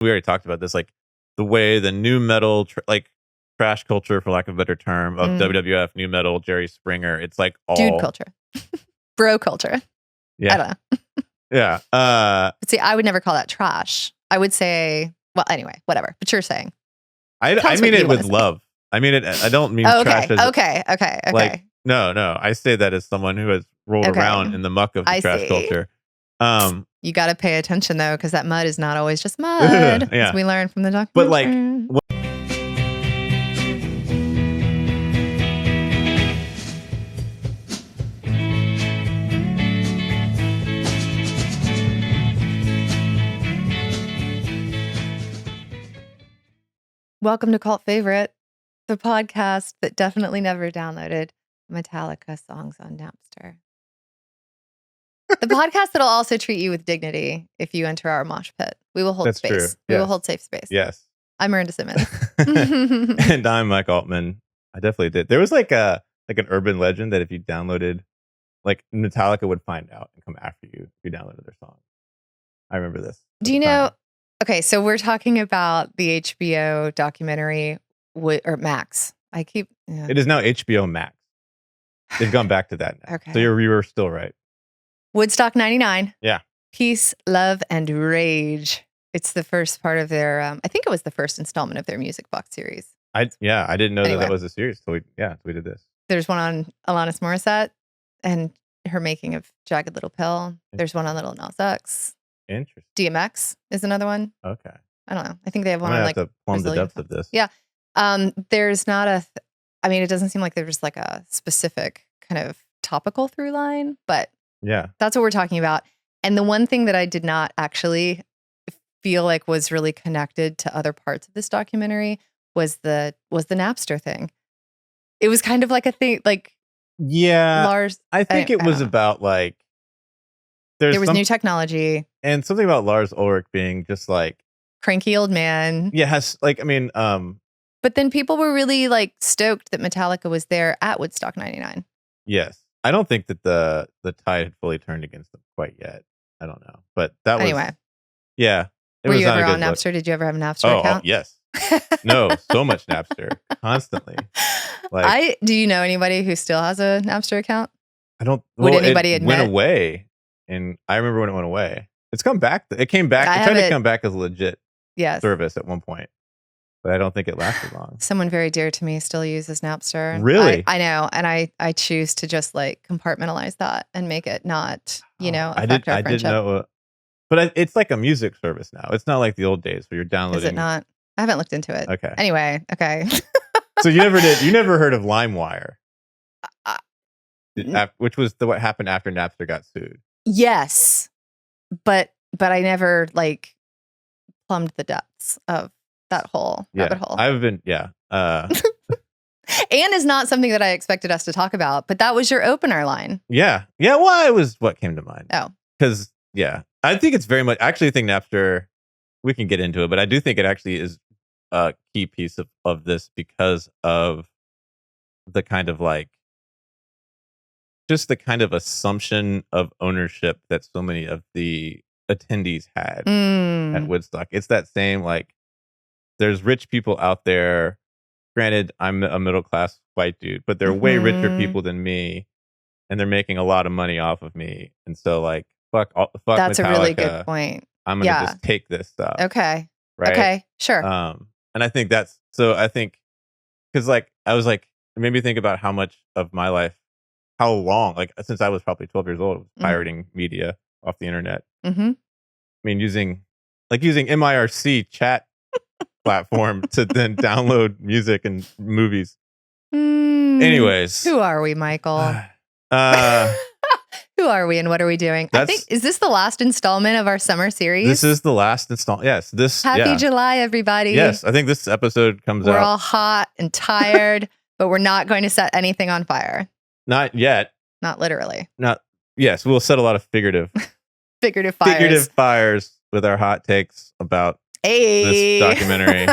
we already talked about this, like the way the new metal, like trash culture, for lack of a better term, of WWF, new metal, Jerry Springer. It's like all dude culture, bro culture. Yeah, I don't know. Yeah. But see, I would never call that trash. I would say, well, anyway, whatever. But you're saying, I mean it with love. I mean it. I don't mean trash. Okay. Like, no. I say that as someone who has rolled around in the muck of the trash culture. You got to pay attention though, because that mud is not always just mud. As we learned from the documentary. But like. Welcome to Cult Favorite, the podcast that definitely never downloaded Metallica songs on Napster. The podcast that'll also treat you with dignity if you enter our mosh pit. We will hold space. True. We will hold safe space. Yes. I'm Merinda Simmons. And I'm Mike Altman. I definitely did. There was like an urban legend that if you downloaded, like Metallica would find out and come after you if you downloaded their song. I remember this. Do you know? Okay, so we're talking about the HBO documentary, or Max. It is now HBO Max. They've gone back to that now. Okay. So you were still right. Woodstock 99. Yeah. Peace, Love, and Rage. It's the first part of their, I think it was the first installment of their music box series. I didn't know that was a series. So we did this. There's one on Alanis Morissette and her making of Jagged Little Pill. There's one on Little Nas X. Interesting. DMX is another one. Okay. I don't know. I think they have one on like to plumb the depths of this. Yeah. There's not it doesn't seem like there's like a specific kind of topical through line, but yeah, that's what we're talking about. And the one thing that I did not actually feel like was really connected to other parts of this documentary was the Napster thing. It was kind of like a thing, like Lars. I think it was about like there was new technology and something about Lars Ulrich being just like cranky old man. Yeah, but then people were really like stoked that Metallica was there at Woodstock 99. Yes. I don't think that the tide had fully turned against them quite yet. I don't know. But that was anyway. Yeah. Were you ever on Napster? Did you ever have a Napster account? Oh, yes. No, so much Napster. Constantly. Like do you know anybody who still has a Napster account? I don't would anybody admit? It went away. And I remember when it went away. It's come back. It came back. It tried to come back as a legit service at one point. But I don't think it lasted long. Someone very dear to me still uses Napster. Really? I know. And I choose to just like compartmentalize that and make it not, affect our friendship. I didn't know. But it's like a music service now. It's not like the old days where you're downloading. Is it not? I haven't looked into it. Okay. Anyway, okay. So you never heard of LimeWire? Which was what happened after Napster got sued. Yes. But I never like plumbed the depths of that whole rabbit hole. I've been, and is not something that I expected us to talk about, but that was your opener line. Yeah. Yeah. Well, it was what came to mind. Oh. Because, I think it's very much, I actually think Napster, we can get into it, but I do think it actually is a key piece of this because of the kind of like, just the kind of assumption of ownership that so many of the attendees had at Woodstock. It's that same, like, there's rich people out there. Granted, I'm a middle-class white dude, but they're way richer people than me, and they're making a lot of money off of me. And so, like, fuck that's Metallica. A really good point. I'm going to just take this stuff. Okay. Right? Okay, sure. And I think because, like, I was like, it made me think about how much of my life, how long, like, since I was probably 12 years old, I was pirating media off the internet. Mm-hmm. I mean, using MIRC chat platform to then download music and movies. Anyways, who are we, Michael? Who are we and what are we doing? I think, is this the last installment of our summer series? This is the last installment. Yes. Happy July, everybody. Yes, I think this episode comes out. We're all hot and tired, but we're not going to set anything on fire. Not yet. Not literally. Yes, we'll set a lot of figurative fires with our hot takes about this documentary.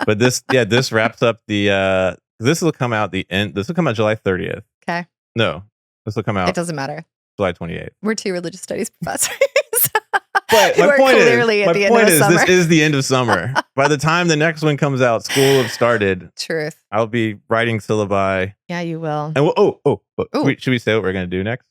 But this wraps up this will come out July 30th. Okay. No, this will come out. It doesn't matter. July 28th. We're two religious studies professors. But my point is, this is the end of summer. By the time the next one comes out, school will have started. Truth. I'll be writing syllabi. Yeah, you will. And should we say what we're going to do next?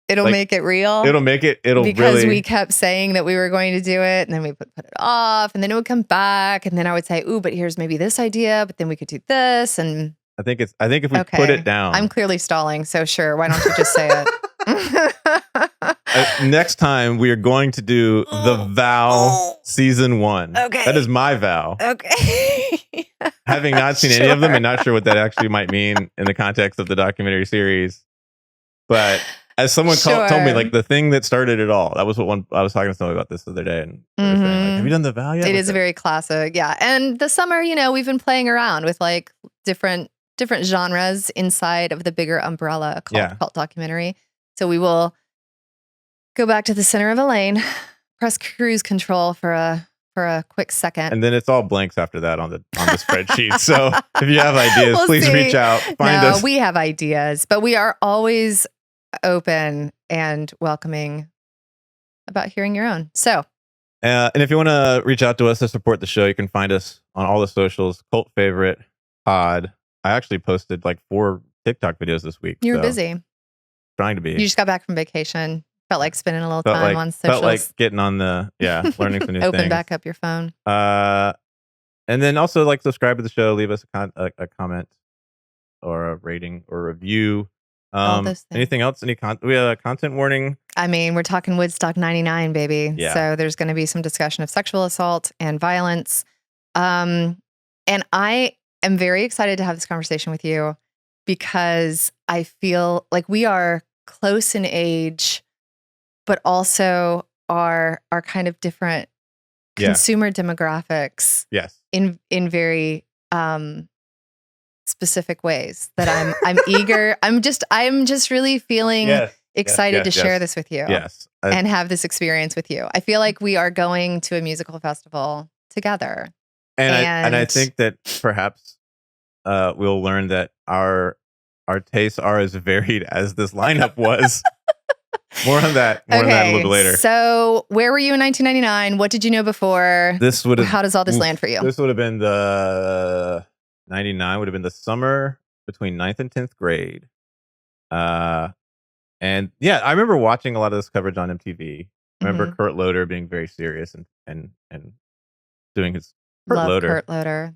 It'll make it real. Because we kept saying that we were going to do it, and then we put it off, and then it would come back, and then I would say, "Ooh, but here's maybe this idea, but then we could do this." And I think if we put it down, I'm clearly stalling. So sure, why don't you just say it? Next time we are going to do the vow season 1. Okay, that is my vow. Okay. Having not seen any of them and not sure what that actually might mean in the context of the documentary series, but as someone told me, like the thing that started it all, that was what I was talking to someone about this the other day, and they were saying, like, have you done the vow yet? It is very classic, yeah. And the summer, we've been playing around with like different genres inside of the bigger umbrella called cult documentary. So we will go back to the center of a lane, press cruise control for a quick second, and then it's all blanks after that on the spreadsheet. So if you have ideas, please reach out. Find us. We have ideas, but we are always open and welcoming about hearing your own. So, and if you want to reach out to us to support the show, you can find us on all the socials. Cult Favorite Pod. I actually posted like 4 TikTok videos this week. You were busy. Trying to be. You just got back from vacation. Felt like spending a little time on socials. Felt like getting on learning some new things. Open back up your phone. And then also like subscribe to the show, leave us a comment or a rating or review. All those things. Anything else? We have a content warning. I mean, we're talking Woodstock 99, baby. Yeah. So there's going to be some discussion of sexual assault and violence. And I am very excited to have this conversation with you because I feel like we are close in age, but also are kind of different consumer demographics. Yes. In very specific ways that I'm eager. I'm just really feeling excited to share this with you. Yes. And have this experience with you. I feel like we are going to a musical festival together. And I think that perhaps we'll learn that our tastes are as varied as this lineup was. More on that a little bit later. So where were you in 1999? What did you know before? How does all this land for you? This would have been the 99 would have been the summer between 9th and 10th grade. And yeah, I remember watching a lot of this coverage on MTV. I remember Kurt Loder being very serious and doing his Kurt Loder.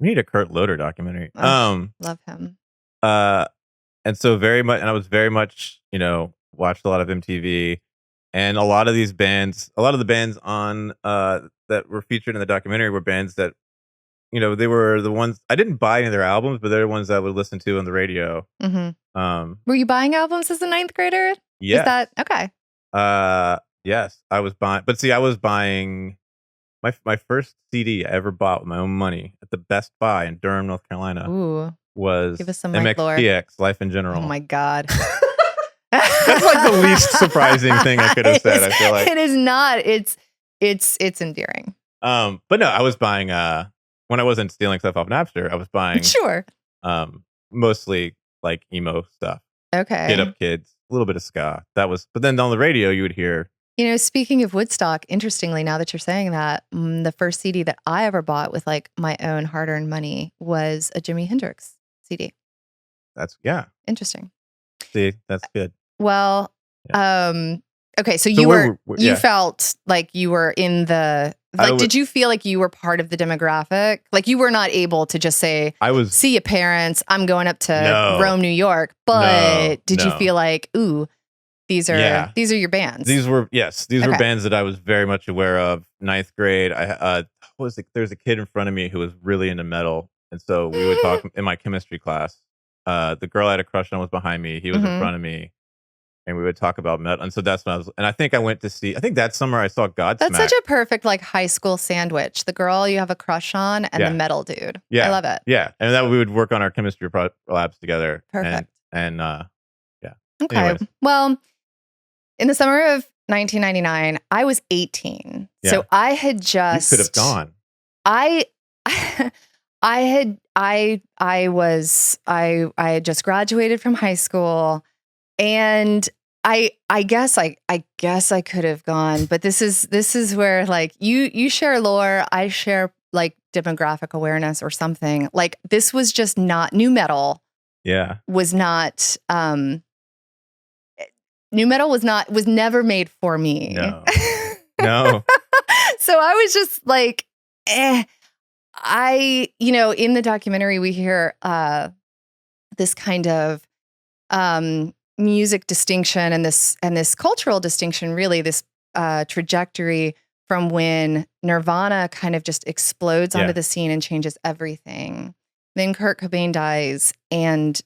We need a Kurt Loder documentary. Love him. And so I was very much, watched a lot of MTV, and a lot of the bands on that were featured in the documentary were bands that, they were the ones I didn't buy any of their albums, but they're the ones that I would listen to on the radio. Were you buying albums as a 9th grader? Yeah. Is that okay? Yes, I was buying, but see, I was buying my first CD I ever bought with my own money at the Best Buy in Durham, North Carolina. Ooh. Was Give us some MXPX, Life in General. Oh my God. That's like the least surprising thing I could have said. I feel like it is not. It's endearing. But no, I was buying when I wasn't stealing stuff off Napster, I was buying mostly like emo stuff. Okay. Get Up Kids, a little bit of ska. But then on the radio you would hear. Speaking of Woodstock, interestingly, now that you're saying that, the first CD that I ever bought with like my own hard-earned money was a Jimi Hendrix CD. That's interesting. See, that's good. Well, okay, so you felt like you were in the did you feel like you were part of the demographic? Like you were not able to just say, see your parents, I'm going up to Rome, New York. But did you feel like, ooh, these are your bands? These were bands that I was very much aware of. 9th grade, there's a kid in front of me who was really into metal, and so we would talk in my chemistry class. The girl I had a crush on was behind me. He was in front of me, and we would talk about metal. And so that's when I think I went to see. I think that summer I saw Godsmack. That's such a perfect like high school sandwich: the girl you have a crush on and the metal dude. Yeah, I love it. Yeah, and that we would work on our chemistry labs together. Perfect. And yeah. Okay. Anyways. Well, in the summer of 1999, I was 18. Yeah. So I had just. You could have gone. I had just graduated from high school, and I guess I could have gone, but this is where like you share lore, I share like demographic awareness or something. Like this was just not new metal. Yeah. Was not new metal was never made for me. No. No. So I was just like, in the documentary we hear this kind of music distinction and this cultural distinction, really this trajectory from when Nirvana kind of just explodes onto the scene and changes everything. Then Kurt Cobain dies, and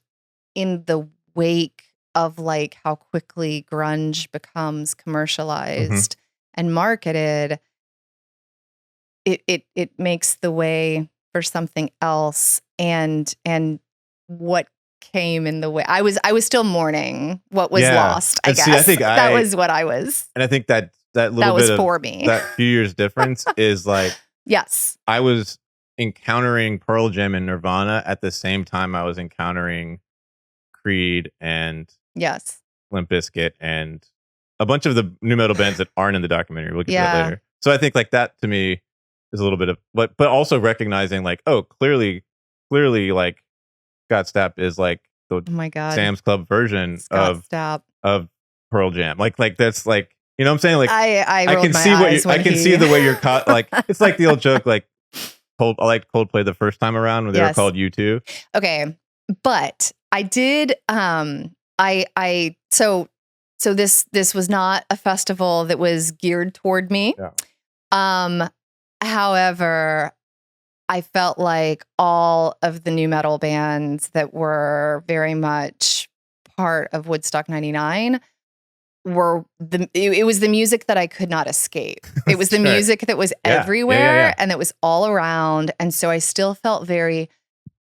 in the wake of like how quickly grunge becomes commercialized and marketed, it makes the way for something else, and what came in the way. I was still mourning what was lost, I guess. See, I think that was what I was. And I think that little that was bit for of me. that few years difference is like, yes, I was encountering Pearl Jam and Nirvana at the same time I was encountering Creed and Limp Bizkit and a bunch of the new metal bands that aren't in the documentary. We'll get to that later. So I think like that to me is a little bit of, but also recognizing like, oh, clearly like Scott Stapp is like the Sam's Club version of Pearl Jam. Like that's like, you know what I'm saying? Like I can see I can see the way you're caught. Like it's like the old joke, like I liked Coldplay the first time around when they were called U2. Okay. But I did so this was not a festival that was geared toward me. Yeah. However, I felt like all of the new metal bands that were very much part of Woodstock 99 were it was the music that I could not escape. It was the music that was everywhere and that was all around. And so I still felt very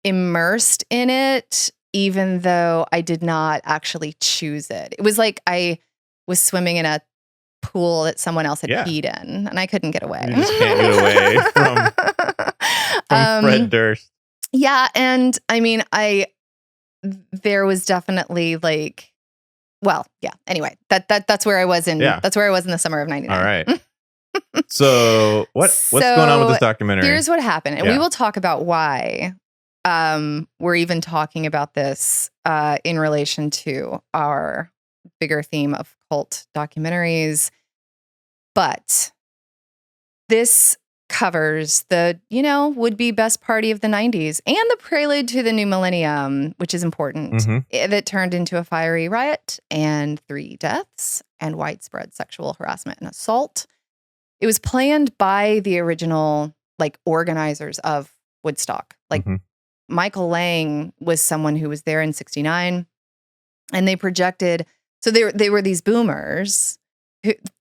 immersed in it, even though I did not actually choose it. It was like I was swimming in a pool that someone else had peed in, and I couldn't get away. You just can't get away from Fred Durst. Yeah, and I mean, there was definitely like, well, yeah. Anyway, that's where I was in. That's where I was in the summer of '99. All right. So what's going on with this documentary? Here's what happened, and we will talk about why we're even talking about this in relation to our bigger theme of cult documentaries. But this covers the, would-be best party of the 90s and the prelude to the new millennium, which is important. That turned into a fiery riot and 3 deaths and widespread sexual harassment and assault. It was planned by the original, like, organizers of Woodstock. Like, Michael Lang was someone who was there in '69, and they projected. So they were these boomers,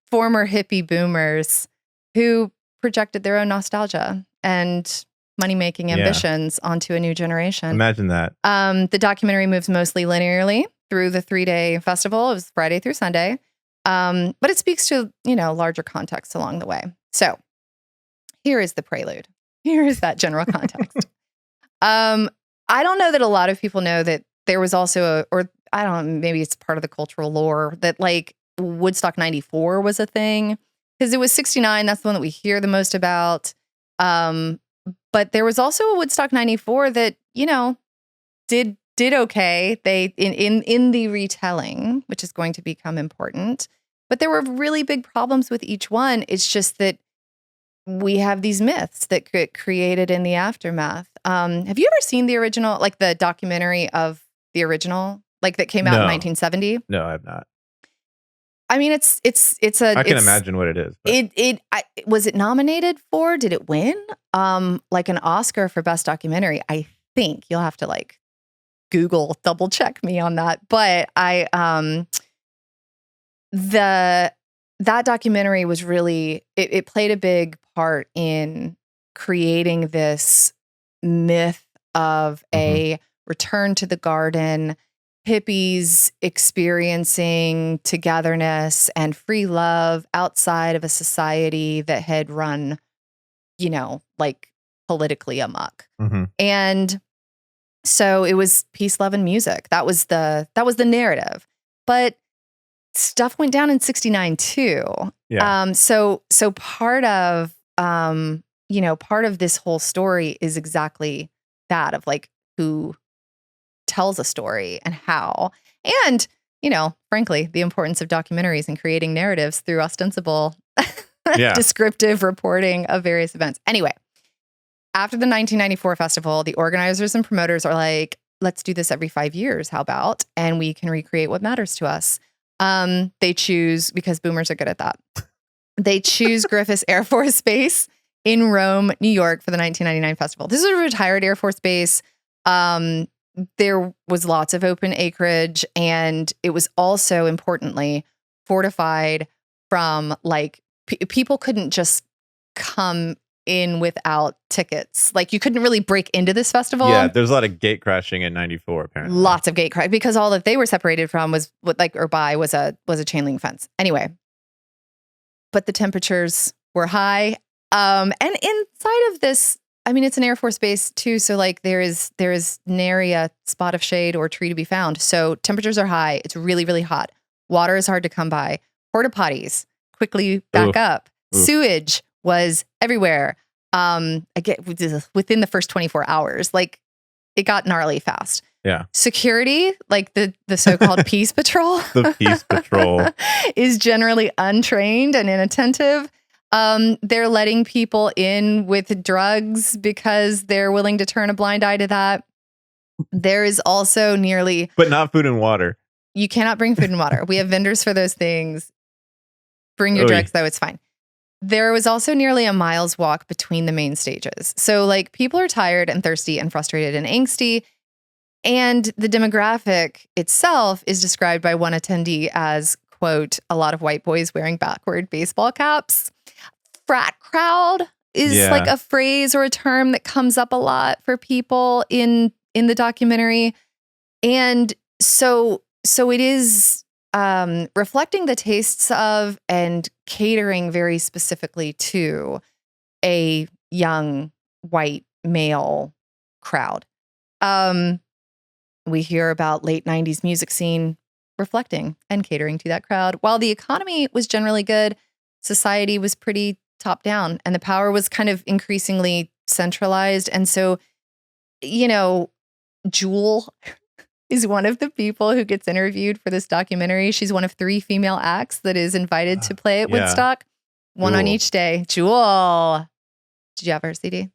former hippie boomers, who projected their own nostalgia and money-making ambitions onto a new generation. Imagine that. The documentary moves mostly linearly through the 3-day festival. It was Friday through Sunday. But it speaks to, larger context along the way. So here is the prelude. Here is that general context. I don't know that a lot of people know that there was also or I don't know, maybe it's part of the cultural lore that like Woodstock 94 was a thing, because it was 69. That's the one that we hear the most about. But there was also a Woodstock 94 that, did okay. They in the retelling, which is going to become important. But there were really big problems with each one. It's just that we have these myths that get created in the aftermath. Have you ever seen the original, like the documentary of the original, like that came out in 1970? No, I have not. I mean, it's a. I can imagine what it is. But. Was it nominated for? Did it win? Like an Oscar for best documentary? I think you'll have to like Google double check me on that. But that documentary was really it played a big part in creating this myth of a return to the garden, hippies experiencing togetherness and free love outside of a society that had run, like politically amok. And so it was peace, love, and music. That was the narrative. But stuff went down in 69 too. Yeah. So part of, part of this whole story is exactly that, of like who tells a story and how. And, frankly, the importance of documentaries and creating narratives through ostensible descriptive reporting of various events. Anyway, after the 1994 festival, the organizers and promoters are like, let's do this every 5 years. How about? And we can recreate what matters to us. They choose, because boomers are good at that, they choose Griffiths Air Force Base in Rome, New York for the 1999 festival. This is a retired Air Force base. There was lots of open acreage, and it was also importantly fortified from like people couldn't just come in without tickets. Like you couldn't really break into this festival. Yeah, there's a lot of gate crashing in 94 apparently. Lots of gate crash, because all that they were separated from was was a chain link fence. Anyway, but the temperatures were high. And inside of this, I mean, it's an Air Force base too, so like there is nary a spot of shade or tree to be found. So temperatures are high. It's really, really hot. Water is hard to come by. Porta potties quickly back up. Sewage was everywhere. Again, within the first 24 hours, like it got gnarly fast. Yeah. Security, like the so-called Peace Patrol, the Peace Patrol is generally untrained and inattentive. They're letting people in with drugs because they're willing to turn a blind eye to that. There is also but not food and water. You cannot bring food and water. We have vendors for those things. Bring your drugs, though, it's fine. There was also nearly a mile's walk between the main stages. So like people are tired and thirsty and frustrated and angsty. And the demographic itself is described by one attendee as, quote, a lot of white boys wearing backward baseball caps. Frat crowd is like a phrase or a term that comes up a lot for people in the documentary. And so it is reflecting the tastes of and catering very specifically to a young white male crowd. We hear about late 90s music scene reflecting and catering to that crowd. While the economy was generally good, society was pretty top down and the power was kind of increasingly centralized. And so, Jewel is one of the people who gets interviewed for this documentary. She's one of 3 female acts that is invited to play at Woodstock. One on each day. Jewel. Did you have her CD?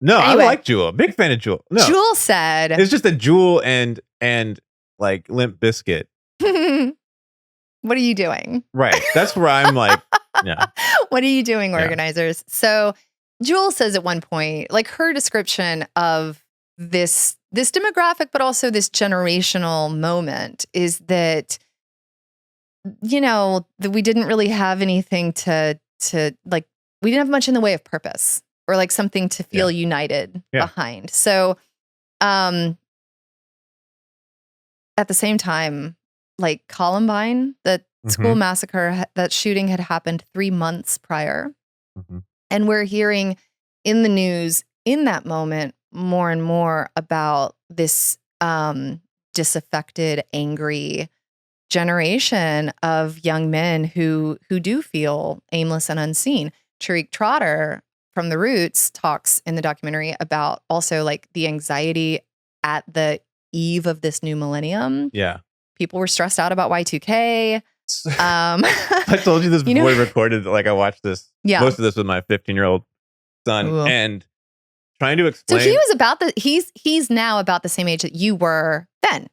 No, anyway, I like Jewel. Big fan of Jewel. No. Jewel said it's just a Jewel and like Limp Bizkit. What are you doing? Right. That's where I'm like, yeah. What are you doing, organizers? Yeah. So Jewel says at one point, like her description of this demographic, but also this generational moment is that, that we didn't really have anything to like, we didn't have much in the way of purpose or like something to feel united behind. So, at the same time, like Columbine, that school massacre, that shooting had happened 3 months prior. And we're hearing in the news in that moment more and more about this disaffected, angry generation of young men who do feel aimless and unseen. Tariq Trotter from The Roots talks in the documentary about also like the anxiety at the eve of this new millennium. Yeah. People were stressed out about Y2K. I told you this before we recorded. Like I watched this, most of this with my 15-year-old son, and trying to explain. So he was he's now about the same age that you were then.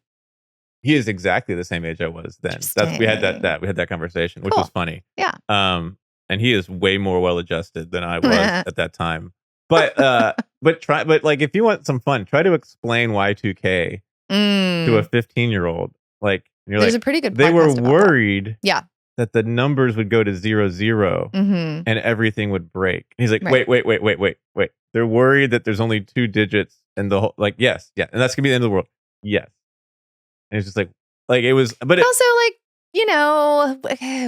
He is exactly the same age I was then. We had that conversation, which was funny. Yeah. And he is way more well-adjusted than I was at that time. But like if you want some fun, try to explain Y2K to a 15-year-old. Like there's a pretty good. They were worried. Yeah. That the numbers would go to 0, and everything would break. And he's like, wait. They're worried that there's only 2 digits and the whole, like, yes, yeah. And that's gonna be the end of the world. Yes. And it's just like it was, but also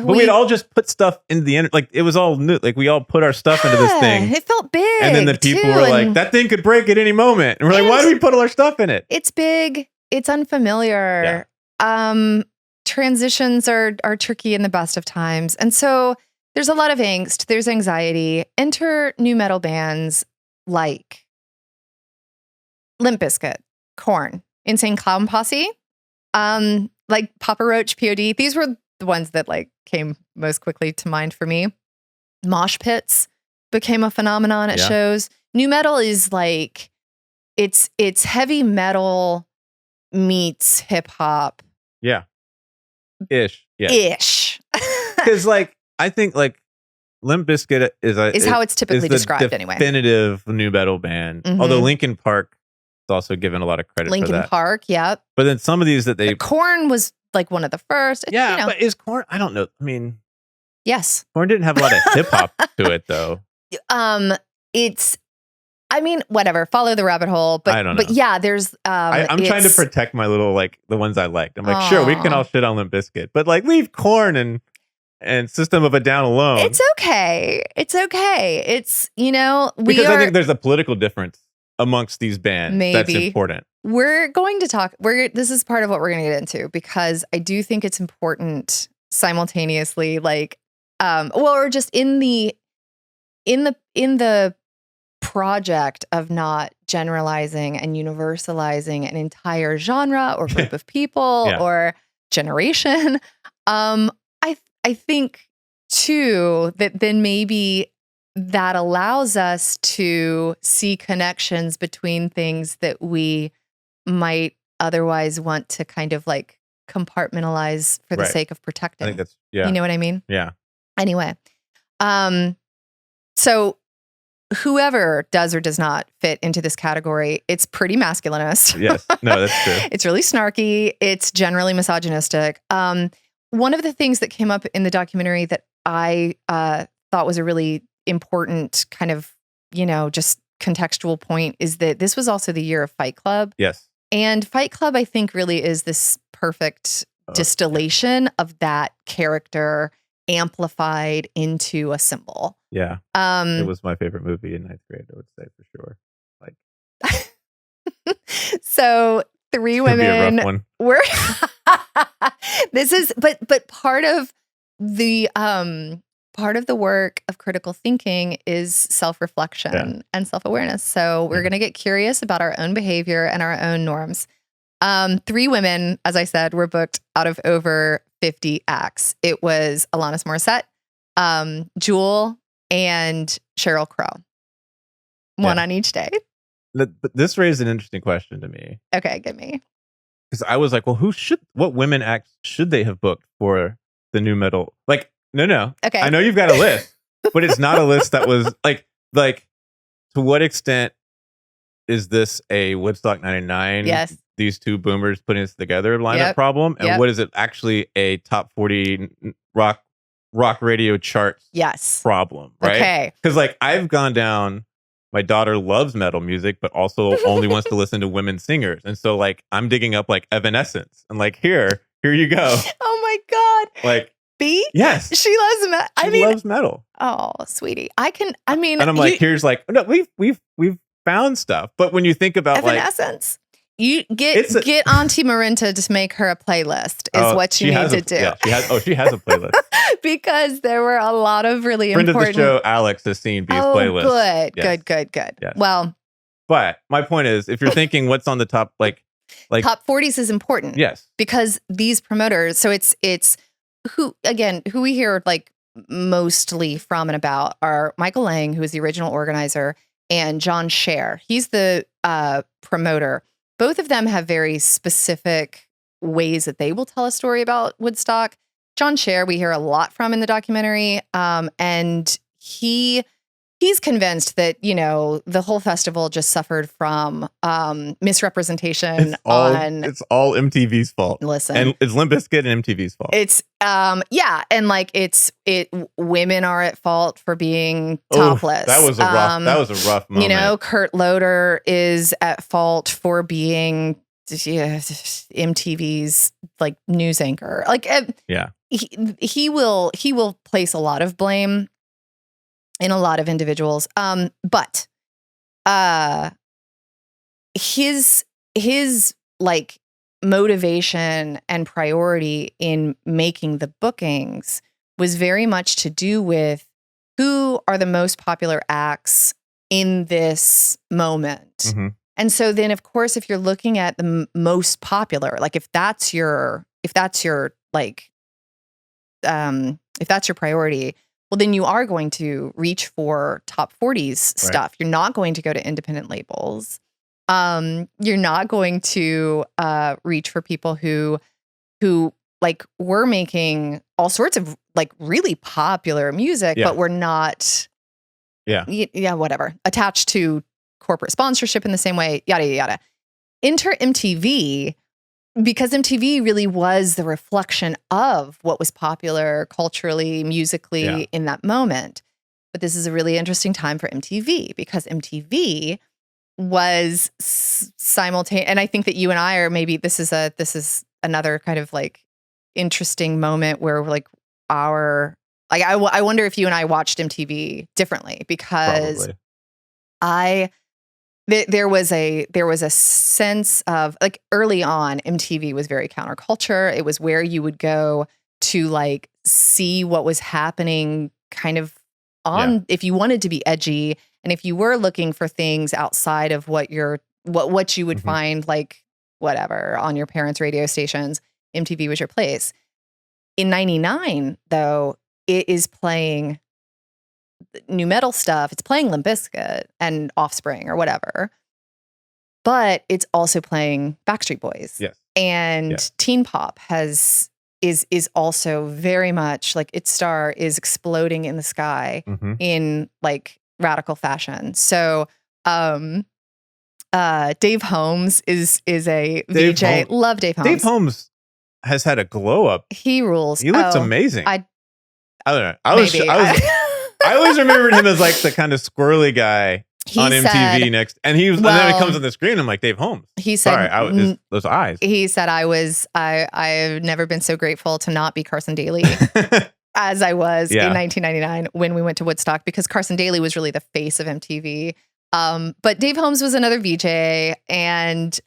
we'd all just put stuff into the end. Like it was all new. Like we all put our stuff into this thing. It felt big. And then the people were like, that thing could break at any moment. And we're like, why do we put all our stuff in it? It's big. It's unfamiliar. Yeah. transitions are tricky in the best of times. And so there's a lot of angst, there's anxiety. Enter new metal bands like Limp Bizkit, Korn, Insane Clown Posse, like Papa Roach, POD. These were the ones that like came most quickly to mind for me. Mosh pits became a phenomenon at shows. New metal is like it's heavy metal meets hip hop. Yeah. Ish. Yeah. Ish. Because like I think like Limp Bizkit is how it's typically described anyway. Definitive new metal band. Mhm. Although Linkin Park is also given a lot of credit for that. Linkin Park, yep. But then some of these that they Korn was like one of the first. Yeah, you know. but is Korn? I don't know. I mean, yes, Korn didn't have a lot of hip hop to it though. It's. I mean, whatever. Follow the rabbit hole, but I don't know. But yeah, there's. I'm trying to protect my little like the ones I liked. I'm like, sure, we can all shit on Limp Bizkit, but like leave Korn and System of a Down alone. It's okay. It's okay. It's because I think there's a political difference amongst these bands. Maybe. That's important. We're going to talk. This is part of what we're going to get into because I do think it's important simultaneously, like, or just in the project of not generalizing and universalizing an entire genre or group of people or generation. I think too that then maybe that allows us to see connections between things that we might otherwise want to kind of like compartmentalize for the sake of protecting. I think that's You know what I mean? Yeah. Anyway, so whoever does or does not fit into this category, it's pretty masculinist. Yes. No, that's true. It's really snarky. It's generally misogynistic. One of the things that came up in the documentary that I thought was a really important kind of, just contextual point is that this was also the year of Fight Club. Yes. And Fight Club, I think, really is this perfect distillation of that character amplified into a symbol. Yeah. It was my favorite movie in 9th grade, I would say for sure. Like so 3 women were this is but part of the work of critical thinking is self-reflection and self-awareness. So we're going to get curious about our own behavior and our own norms. 3 women, as I said, were booked out of over 50 acts. It was Alanis Morissette, Jewel, and Sheryl Crow. One on each day. But this raised an interesting question to me. Okay, give me. Because I was like, well, what women acts should they have booked for the new metal? Like, no. Okay. I know you've got a list, but it's not a list that was like, to what extent is this a Woodstock 99? Yes. These 2 boomers putting this together lineup problem? And what is it actually a top 40 rock radio charts problem, right? Okay. Because like I've gone down, my daughter loves metal music, but also only wants to listen to women singers. And so like I'm digging up like Evanescence and like here you go. Oh my God. Like B? Yes. She loves metal. She loves metal. Oh, sweetie. And I'm like, here's like, no, we've found stuff. But when you think about Evanescence. You get Auntie Merinda to make her a playlist is what you need to do. Yeah, she has a playlist. Because there were a lot of really important... Friend of the show, Alex, has seen B's playlist. Good, yes. good. Yes. Well... But my point is, if you're thinking what's on the top, like top 40s is important. Yes. Because these promoters, so it's who we hear like mostly from and about are Michael Lang, who is the original organizer, and John Scher. He's the promoter. Both of them have very specific ways that they will tell a story about Woodstock. John Scher, we hear a lot from in the documentary, and he's convinced that the whole festival just suffered from misrepresentation. It's all MTV's fault. Listen, and it's Limp Bizkit and MTV's fault. It's and like women are at fault for being topless. That was a rough moment. Kurt Loder is at fault for being MTV's like news anchor. Like he will place a lot of blame in a lot of individuals. But his like motivation and priority in making the bookings was very much to do with who are the most popular acts in this moment. Mm-hmm. And so then, of course, if you're looking at the most popular, like if that's your priority, well, then you are going to reach for top 40s stuff. Right. You're not going to go to independent labels. You're not going to reach for people who like were making all sorts of like really popular music, but were not, whatever, attached to corporate sponsorship in the same way, yada, yada, yada. Enter MTV, because MTV really was the reflection of what was popular culturally, musically in that moment. But this is a really interesting time for MTV because MTV was simultaneous. And I think that you and I are maybe, this is another kind of like interesting moment where like I wonder if you and I watched MTV differently because Probably. there was a sense of like early on MTV was very counterculture. It was where you would go to like see what was happening kind of on if you wanted to be edgy and if you were looking for things outside of what you would find like whatever on your parents' radio stations, MTV was your place. In 99 though, it is playing new metal stuff. It's playing Limp Bizkit and Offspring or whatever, but it's also playing Backstreet Boys. Yes. And teen pop is also very much like its star is exploding in the sky in like radical fashion. So Dave Holmes is a VJ. Love Dave Holmes. Dave Holmes has had a glow up. He rules. He looks amazing. I don't know. I always remembered him as like the kind of squirrely guy on MTV next, and and then he comes on the screen. I'm like, Dave Holmes. He said, those eyes. He said, I've never been so grateful to not be Carson Daly as I was in 1999 when we went to Woodstock, because Carson Daly was really the face of MTV. But Dave Holmes was another VJ, and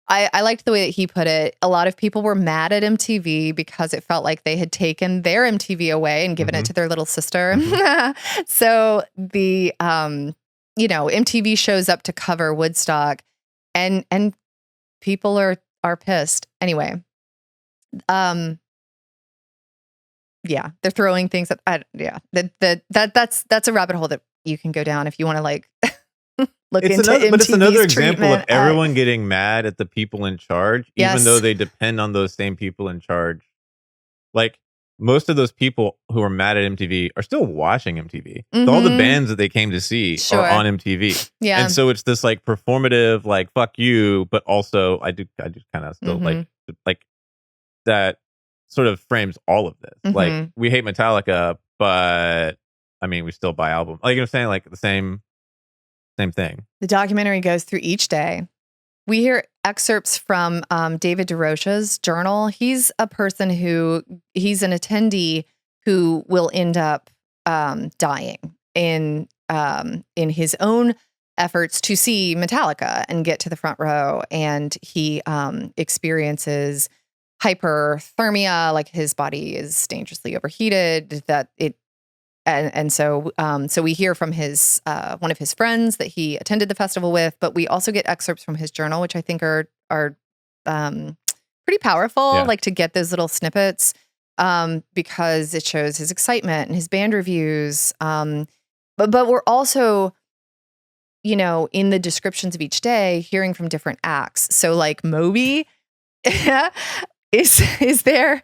I liked the way that he put it. A lot of people were mad at MTV because it felt like they had taken their MTV away and given it to their little sister. So the MTV shows up to cover Woodstock, and people are pissed. Anyway, they're throwing things at that's a rabbit hole that you can go down if you want to like look into MTV's but it's another example of treatment everyone getting mad at the people in charge, even though they depend on those same people in charge. Like most of those people who are mad at MTV are still watching MTV. All the bands that they came to see are on MTV. Yeah. And so it's this like performative, like fuck you, but also I do kind of still like that sort of frames all of this. Like we hate Metallica, but I mean we still buy albums. Like I'm saying, like the same thing. The documentary goes through each day. We hear excerpts from David DeRocha's journal. He's a person he's an attendee who will end up dying in his own efforts to see Metallica and get to the front row. And he experiences hyperthermia, like his body is dangerously overheated, so we hear from his one of his friends that he attended the festival with, but we also get excerpts from his journal, which I think are pretty powerful, like to get those little snippets because it shows his excitement and his band reviews. But we're also, in the descriptions of each day, hearing from different acts. So like Moby is there.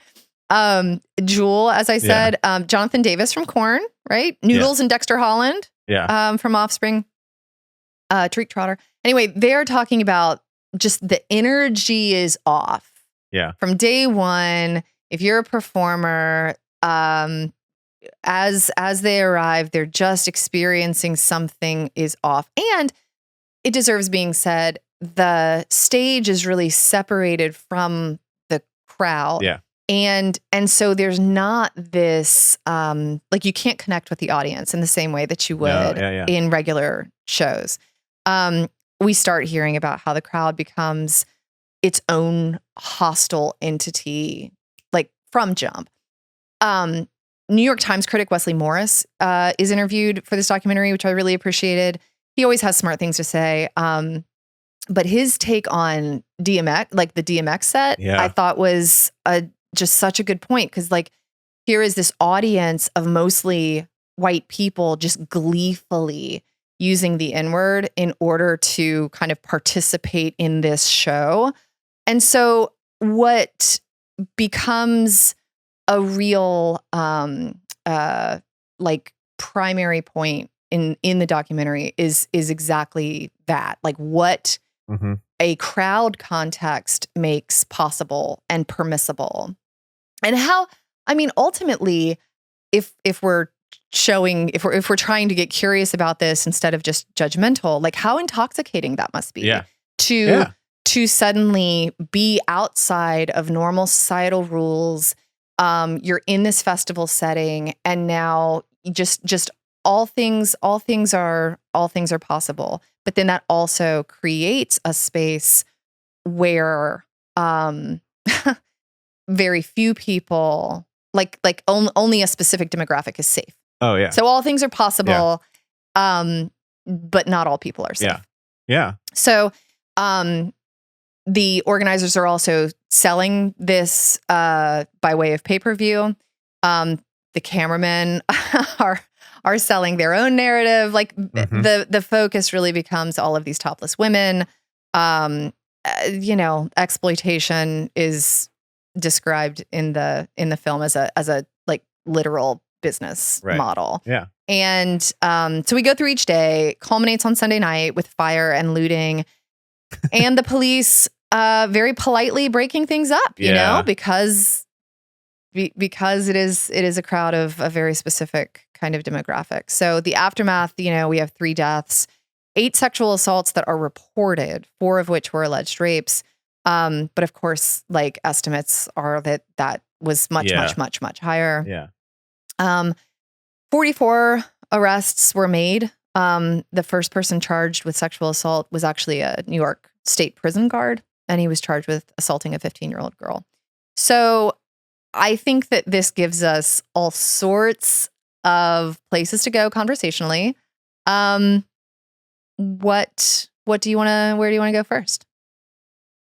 Jewel, as I said, Jonathan Davis from Korn, right? Noodles and Dexter Holland, from Offspring, Tariq Trotter. Anyway, they're talking about just the energy is off. Yeah. From day one, if you're a performer, as they arrive, they're just experiencing something is off. And it deserves being said, the stage is really separated from the crowd. Yeah. And so there's not this, like you can't connect with the audience in the same way that you would in regular shows. we start hearing about how the crowd becomes its own hostile entity, like from jump. New York Times critic Wesley Morris is interviewed for this documentary, which I really appreciated. He always has smart things to say. But his take on DMX, like the DMX set, I thought was just such a good point. Because like, here is this audience of mostly white people just gleefully using the N-word in order to kind of participate in this show. And so what becomes a real like primary point in the documentary is exactly that, like what a crowd context makes possible and permissible, and how, I mean, ultimately, if we're trying to get curious about this instead of just judgmental, like how intoxicating that must be to suddenly be outside of normal societal rules. You're in this festival setting, and now just all things are possible. But then that also creates a space where very few people, like only a specific demographic is safe. Oh yeah. So all things are possible, but not all people are safe. Yeah. So the organizers are also selling this by way of pay-per-view. The cameramen are selling their own narrative. Like the focus really becomes all of these topless women. Exploitation is described in the film as a like literal business model. Yeah. And so we go through each day, culminates on Sunday night with fire and looting, and the police very politely breaking things up, you know, because it is a crowd of a very specific kind of demographic. So the aftermath, we have 3 deaths, 8 sexual assaults that are reported, 4 of which were alleged rapes. But of course, like estimates are that was much higher. Yeah. 44 arrests were made. The first person charged with sexual assault was actually a New York State prison guard, and he was charged with assaulting a 15-year-old girl. So I think that this gives us all sorts of places to go conversationally. Where do you want to go first?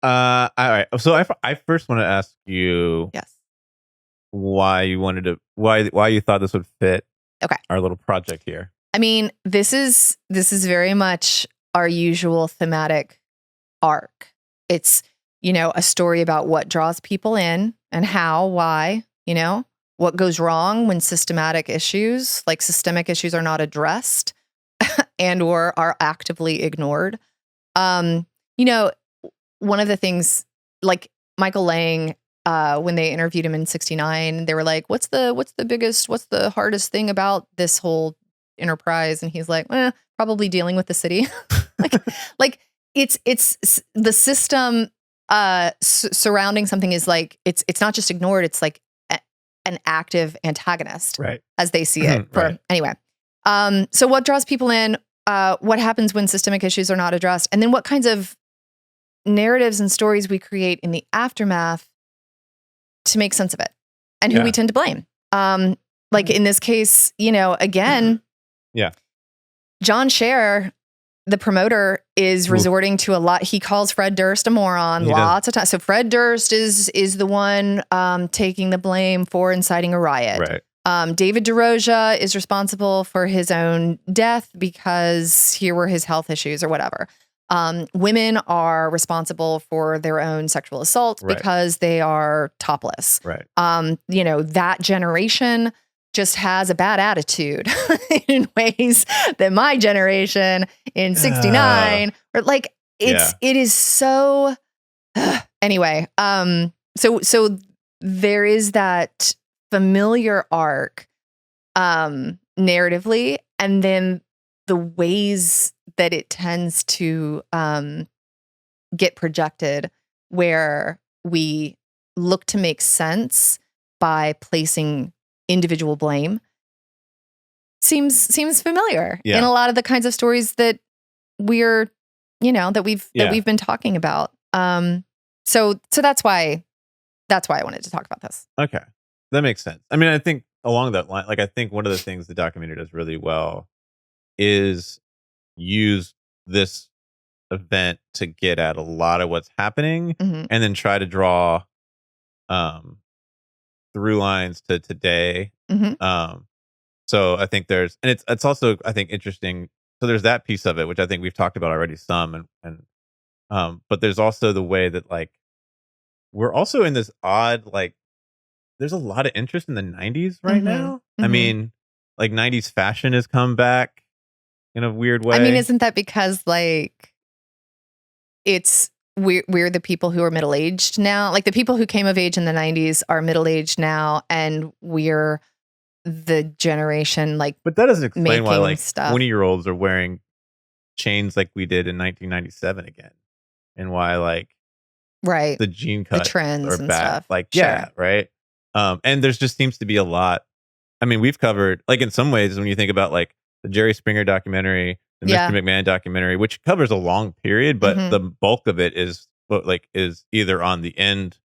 All right. So I first want to ask you, yes, why you thought this would fit our little project here. I mean, this is very much our usual thematic arc. It's, a story about what draws people in and how, why, what goes wrong when systemic issues are not addressed and or are actively ignored. One of the things, like Michael Lang, when they interviewed him in '69, they were like, what's the hardest thing about this whole enterprise? And he's like, probably dealing with the city. like it's the system surrounding something is like, it's not just ignored. It's like an active antagonist, right, as they see it. Anyway. So what draws people in, what happens when systemic issues are not addressed, and then what kinds of narratives and stories we create in the aftermath to make sense of it, and who we tend to blame. Like in this case, again, John Scher, the promoter, is resorting to a lot. He calls Fred Durst a moron lots of times. So Fred Durst is the one taking the blame for inciting a riot. Right. David DeRosa is responsible for his own death because here were his health issues or whatever. Women are responsible for their own sexual assault because they are topless. Right. That generation just has a bad attitude in ways that my generation in '69, or like it is so. Anyway, so there is that familiar arc, narratively, and then the ways that it tends to get projected, where we look to make sense by placing individual blame, seems familiar in a lot of the kinds of stories that we're that we've been talking about. So that's why I wanted to talk about this. Okay. That makes sense. I mean, I think along that line, like I think one of the things the documentary does really well is use this event to get at a lot of what's happening Mhm. and then try to draw um through lines to today. Mhm. So I think it's also I think interesting. So there's that piece of it, which I think we've talked about already some, and but there's also the way that like we're also in this odd like there's a lot of interest in the 90s right Mhm. now. I Mhm. mean, like 90s fashion has come back in a weird I mean, way. isn't that because like we're the people who are middle-aged now? Like the people who came of age in the 90s are middle-aged now, and we're the generation like But that doesn't explain why making like stuff. 20-year-olds are wearing chains like we did in 1997 again, and why like Right. the jean The cuts are trends and back. stuff. Like, Sure. yeah, right. And there's just seems to be a lot. I mean, we've covered like in some ways when you think about like the Jerry Springer documentary, the Mr. Yeah. McMahon documentary, which covers a long period, but Mhm. the bulk of it is either on the end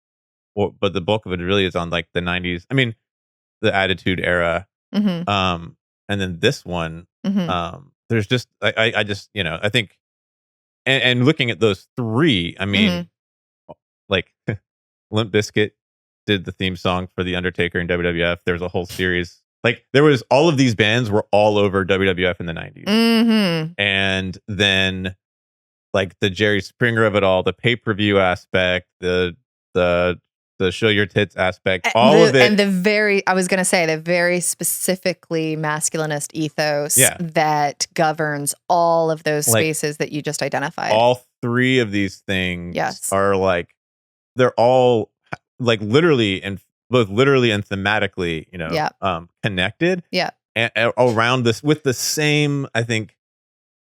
or but the bulk of it really is on like the 90s. I mean, the Attitude Era. Mhm. And then this one, Mhm. there's just I just I think and looking at those three, I Mhm. mean, like Limp Bizkit did the theme song for The Undertaker in WWF. There's a whole series. Like there was all of these bands were all over WWF in the 90s. Mhm. And then like the Jerry Springer of it all, the pay-per-view aspect, the the show your tits aspect, all of it. The very, I was going to say, the very specifically masculinist ethos Yeah. that governs all of those Like spaces that you just identified. all three of these things Yes. are like they're all like literally and both literally and thematically, Yeah. connected Yeah. around this with the same, I think,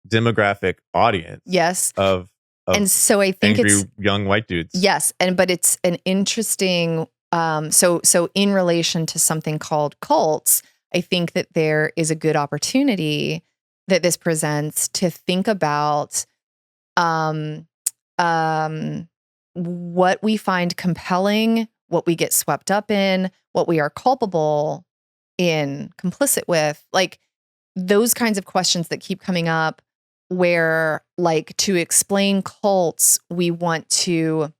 demographic audience. Yes. Of And so I think angry it's, young white dudes. yes. But it's an interesting, so in relation to something called cults, I think that there is a good opportunity that this presents to think about, um, what we find compelling, what we get swept up in, what we are culpable in, complicit with, like those kinds of questions that keep coming up where like to explain cults, we want to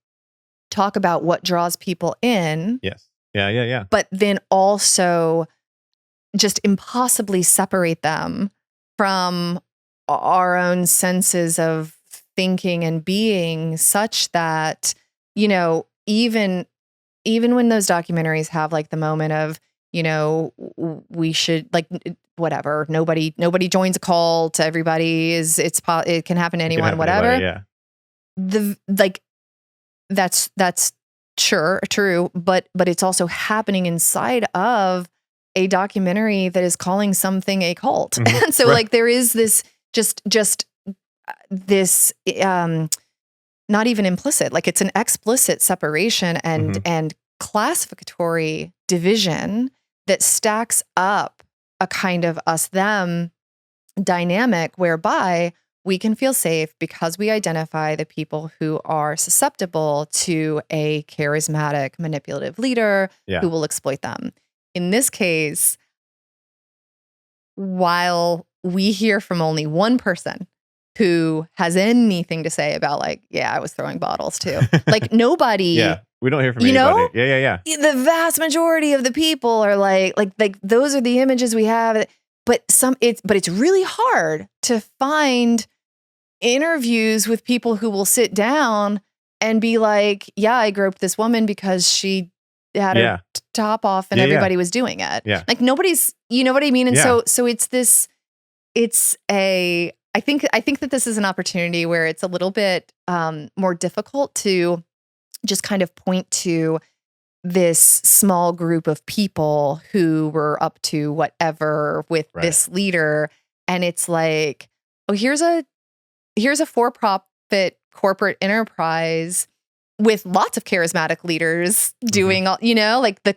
talk about what draws people in. Yes. Yeah. But then also just impossibly separate them from our own senses of thinking and being, such that, even when those documentaries have like the moment of, we should like whatever, nobody joins a cult, everybody is, it can happen to It can anyone, happen to whatever. anybody, yeah. The like that's sure true, but it's also happening inside of a documentary that is calling something a cult. Mhm. And so Right. like there is this just this not even implicit, like it's an explicit separation and Mhm. and classificatory division that stacks up a kind of us them dynamic whereby we can feel safe because we identify the people who are susceptible to a charismatic, manipulative leader Yeah. who will exploit them. In this case, while we hear from only one person who has anything to say about like, yeah, I was throwing bottles too. Like nobody, Yeah. We don't hear from you know? anybody. Yeah. The vast majority of the people are like those are the images we have. But it's really hard to find interviews with people who will sit down and be like, yeah, I groped this woman because she had Yeah. her top off and Yeah. everybody was doing it. Yeah. Like nobody's, you know what I mean? And Yeah. so I think that this is an opportunity where it's a little bit more difficult to just kind of point to this small group of people who were up to whatever with Right. this leader. And it's like, oh, here's a for-profit corporate enterprise with lots of charismatic leaders doing all, like the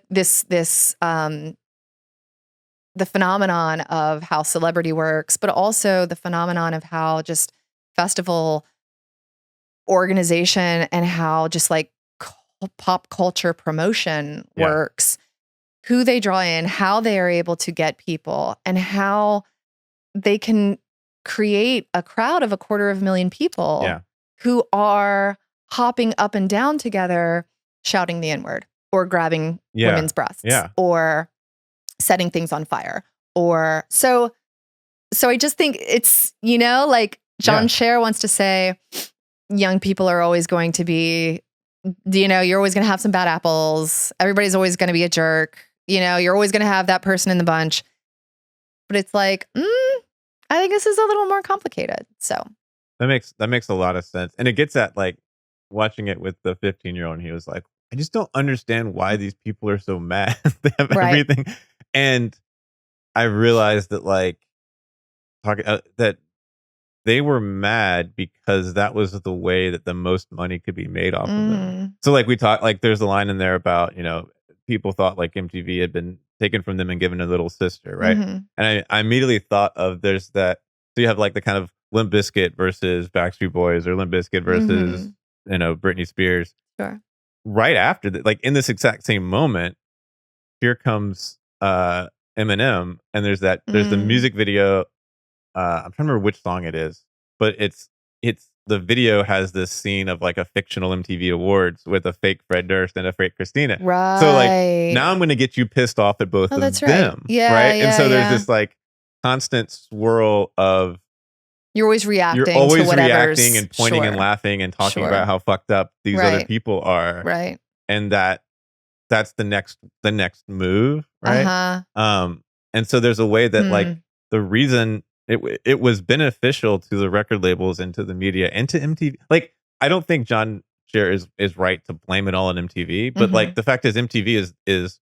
phenomenon of how celebrity works, but also the phenomenon of how just festival organization and how just like pop culture promotion works, who they draw in, how they are able to get people, and how they can create a crowd of 250,000 people who are hopping up and down together, shouting the N-word or grabbing women's breasts or setting things on fire. Or so I just think it's, like John Scher wants to say, young people are always going to be, you're always going to have some bad apples. Everybody's always going to be a jerk. You're always going to have that person in the bunch. But it's like, I think this is a little more complicated. So that makes a lot of sense. And it gets at like watching it with the 15-year-old, and he was like, I just don't understand why these people are so mad. They have everything. And I realized that like that they were mad because that was the way that the most money could be made off of them. So like we talked, like there's a line in there about, people thought like MTV had been taken from them and given a little sister, right? And I immediately thought of there's that. So you have like the kind of Limp Bizkit versus Backstreet Boys, or Limp Bizkit versus Britney Spears. Sure. Right after that, like in this exact same moment, here comes Eminem, and there's the music video. I'm trying to remember which song it is, but it's the video has this scene of like a fictional MTV Awards with a fake Fred Durst and a fake Christina. Right. So like now I'm going to get you pissed off at both of them. Right. Yeah. Right. And so there's this like constant swirl of you're always reacting and pointing and laughing and talking about how fucked up these other people are. Right. And that's the next move. Right. And so there's a way that like the reason it was beneficial to the record labels and to the media and to MTV. Like, I don't think John Scher is right to blame it all on MTV, but like the fact is MTV is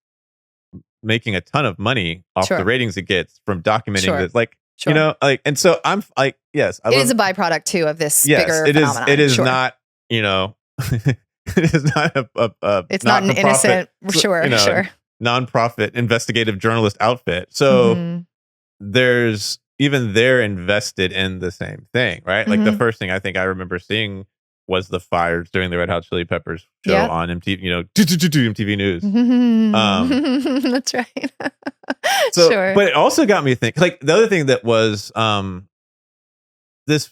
making a ton of money off the ratings it gets from documenting this. Like, like, and so I'm like, yes, it is a byproduct too of this bigger phenomenon. It is not, it is not it's not an innocent, nonprofit investigative journalist outfit. So there's, even they're invested in the same thing, right? Like the first thing I think I remember seeing was the fires during the Red Hot Chili Peppers show on MTV, MTV News. That's right. So, but it also got me thinking. Like the other thing that was this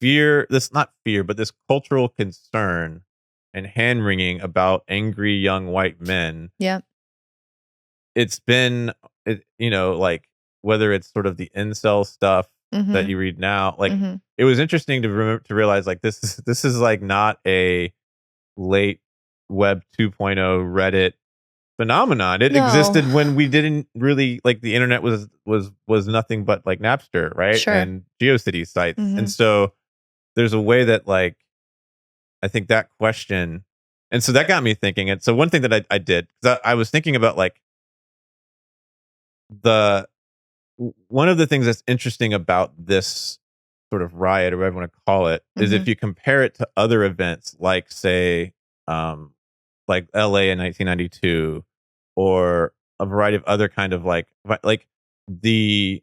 fear, not fear, but this cultural concern and hand wringing about angry young white men. Yeah, it's been, like, whether it's sort of the incel stuff that you read now, like it was interesting to realize like this is like not a late web 2.0 Reddit phenomenon. It existed when we didn't really, like, the internet was nothing but like Napster, right? And GeoCities sites. And so there's a way that, like, I think that question, and so that got me thinking. And so one thing that I did, because I was thinking about like one of the things that's interesting about this sort of riot, or whatever you want to call it, is if you compare it to other events, like say, like LA in 1992, or a variety of other kind of like it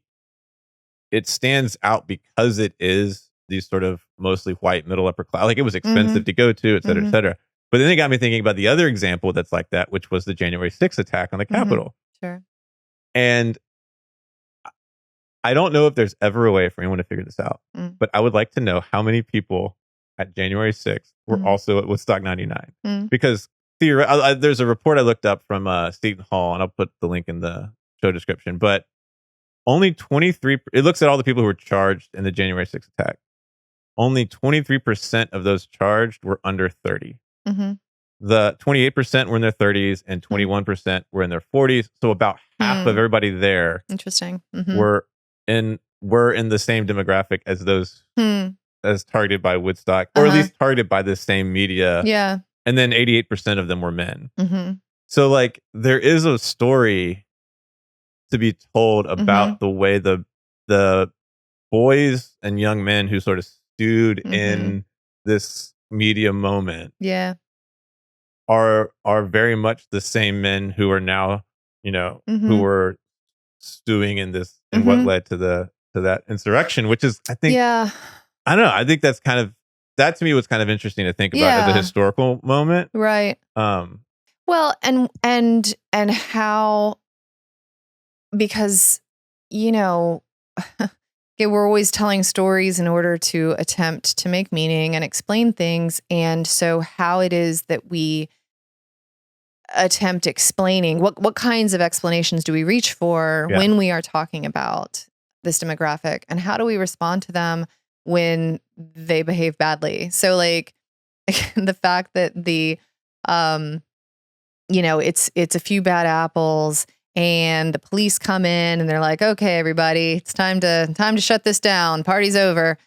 stands out because it is these sort of mostly white middle upper class. Like, it was expensive to go to, et cetera, et cetera. But then it got me thinking about the other example that's like that, which was the January 6th attack on the Capitol. Sure. And I don't know if there's ever a way for anyone to figure this out, but I would like to know how many people at January 6th were also at Woodstock 99. Because there's a report I looked up from Seton Hall, and I'll put the link in the show description, but only 23, it looks at all the people who were charged in the January 6th attack. Only 23% of those charged were under 30. The 28% were in their 30s and 21% were in their 40s. So about half of everybody there were in the same demographic as those as targeted by Woodstock, or at least targeted by the same media. Yeah. And then 88% of them were men. So, like, there is a story to be told about the way the boys and young men who sort of stewed in this media moment are very much the same men who are now, who were stewing in this, and what led to that insurrection, which is, I think, I don't know, I think that's kind of that to me was kind of interesting to think about as a historical moment. Right. Well, and how, because, you know, we're always telling stories in order to attempt to make meaning and explain things. And so how it is that we attempt explaining, what kinds of explanations do we reach for when we are talking about this demographic, and how do we respond to them when they behave badly? So like the fact that the, you know, it's a few bad apples and the police come in and they're like, okay, everybody, it's time to shut this down. Party's over.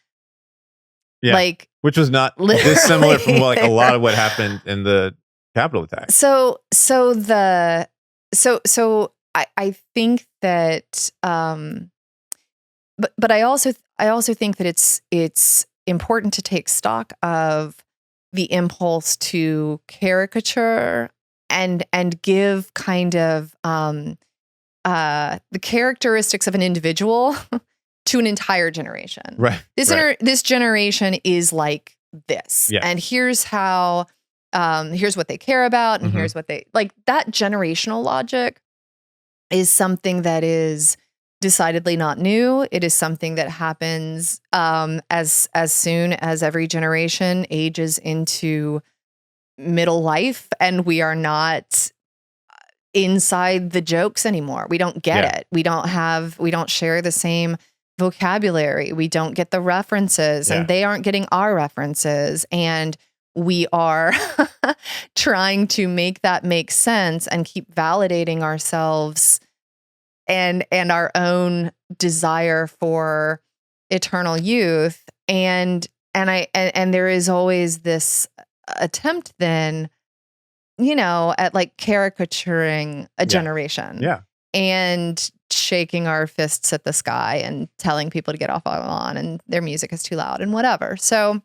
Yeah. Like, which was not dissimilar from like a lot of what happened in the Capitol attack. So I think that, but I also think that it's important to take stock of the impulse to caricature and give kind of the characteristics of an individual to an entire generation. Right. This generation is like this, yes. and here's how. Here's what they care about, and here's what they like. That generational logic is something that is decidedly not new. It is something that happens as soon as every generation ages into middle life, and we are not inside the jokes anymore. We don't get it. We don't share the same vocabulary. We don't get the references, and they aren't getting our references, and we are trying to make that make sense and keep validating ourselves and our own desire for eternal youth. And there is always this attempt then, you know, at like caricaturing a generation. Yeah. And shaking our fists at the sky and telling people to get off our lawn and their music is too loud and whatever. So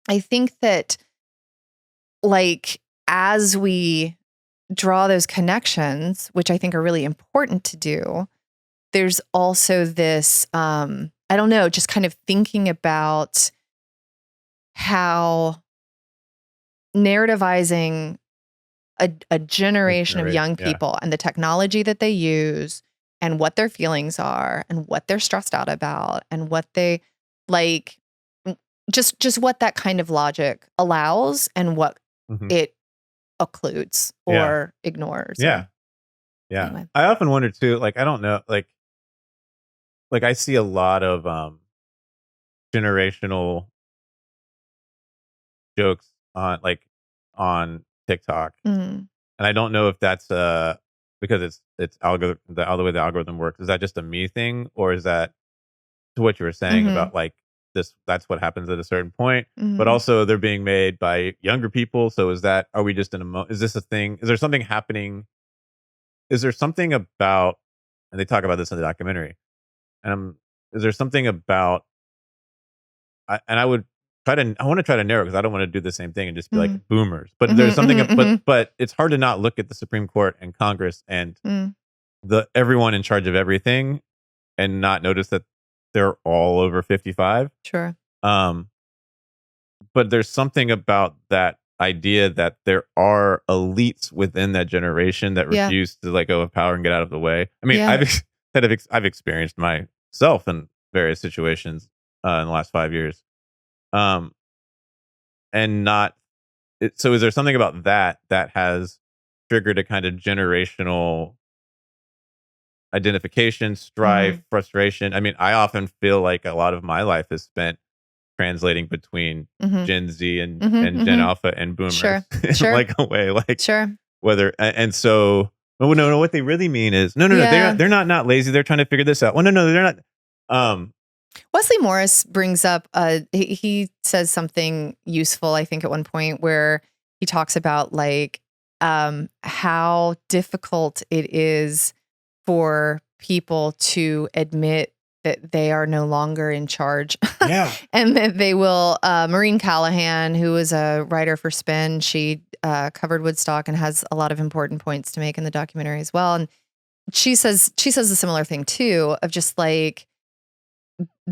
I think that, like, as we draw those connections, which I think are really important to do, there's also this, I don't know, just kind of thinking about how narrativizing a generation of young people and the technology that they use and what their feelings are and what they're stressed out about and what they like, just what that kind of logic allows and what it occludes or ignores. Yeah. Anyway. I often wonder too, like, I don't know, like I see a lot of generational jokes on TikTok. And I don't know if that's because it's algorithm, the way the algorithm works. Is that just a me thing, or is that to what you were saying about like this? That's what happens at a certain point. But also they're being made by younger people. So are we just in is this a thing? Is there something happening? Is there something about? And they talk about this in the documentary. Is there something about? I want to try to narrow, because I don't want to do the same thing and just be like boomers. But there's something, but it's hard to not look at the Supreme Court and Congress and everyone in charge of everything and not notice that they're all over 55. Sure. But there's something about that idea that there are elites within that generation that refuse to let go of power and get out of the way. I mean, I've experienced myself in various situations in the last 5 years. And so is there something about that has triggered a kind of generational identification, strife, frustration? I mean, I often feel like a lot of my life is spent translating between Gen Z and Gen Alpha and Boomers. Sure. Like a way, like sure. Whether and so no, what they really mean is no, they're not lazy. They're trying to figure this out. Well, no, they're not. Wesley Morris brings up, he says something useful, I think, at one point, where he talks about like how difficult it is for people to admit that they are no longer in charge. Yeah. And that they will, Maureen Callahan, who is a writer for Spin, she covered Woodstock and has a lot of important points to make in the documentary as well. And she says a similar thing too, of just like,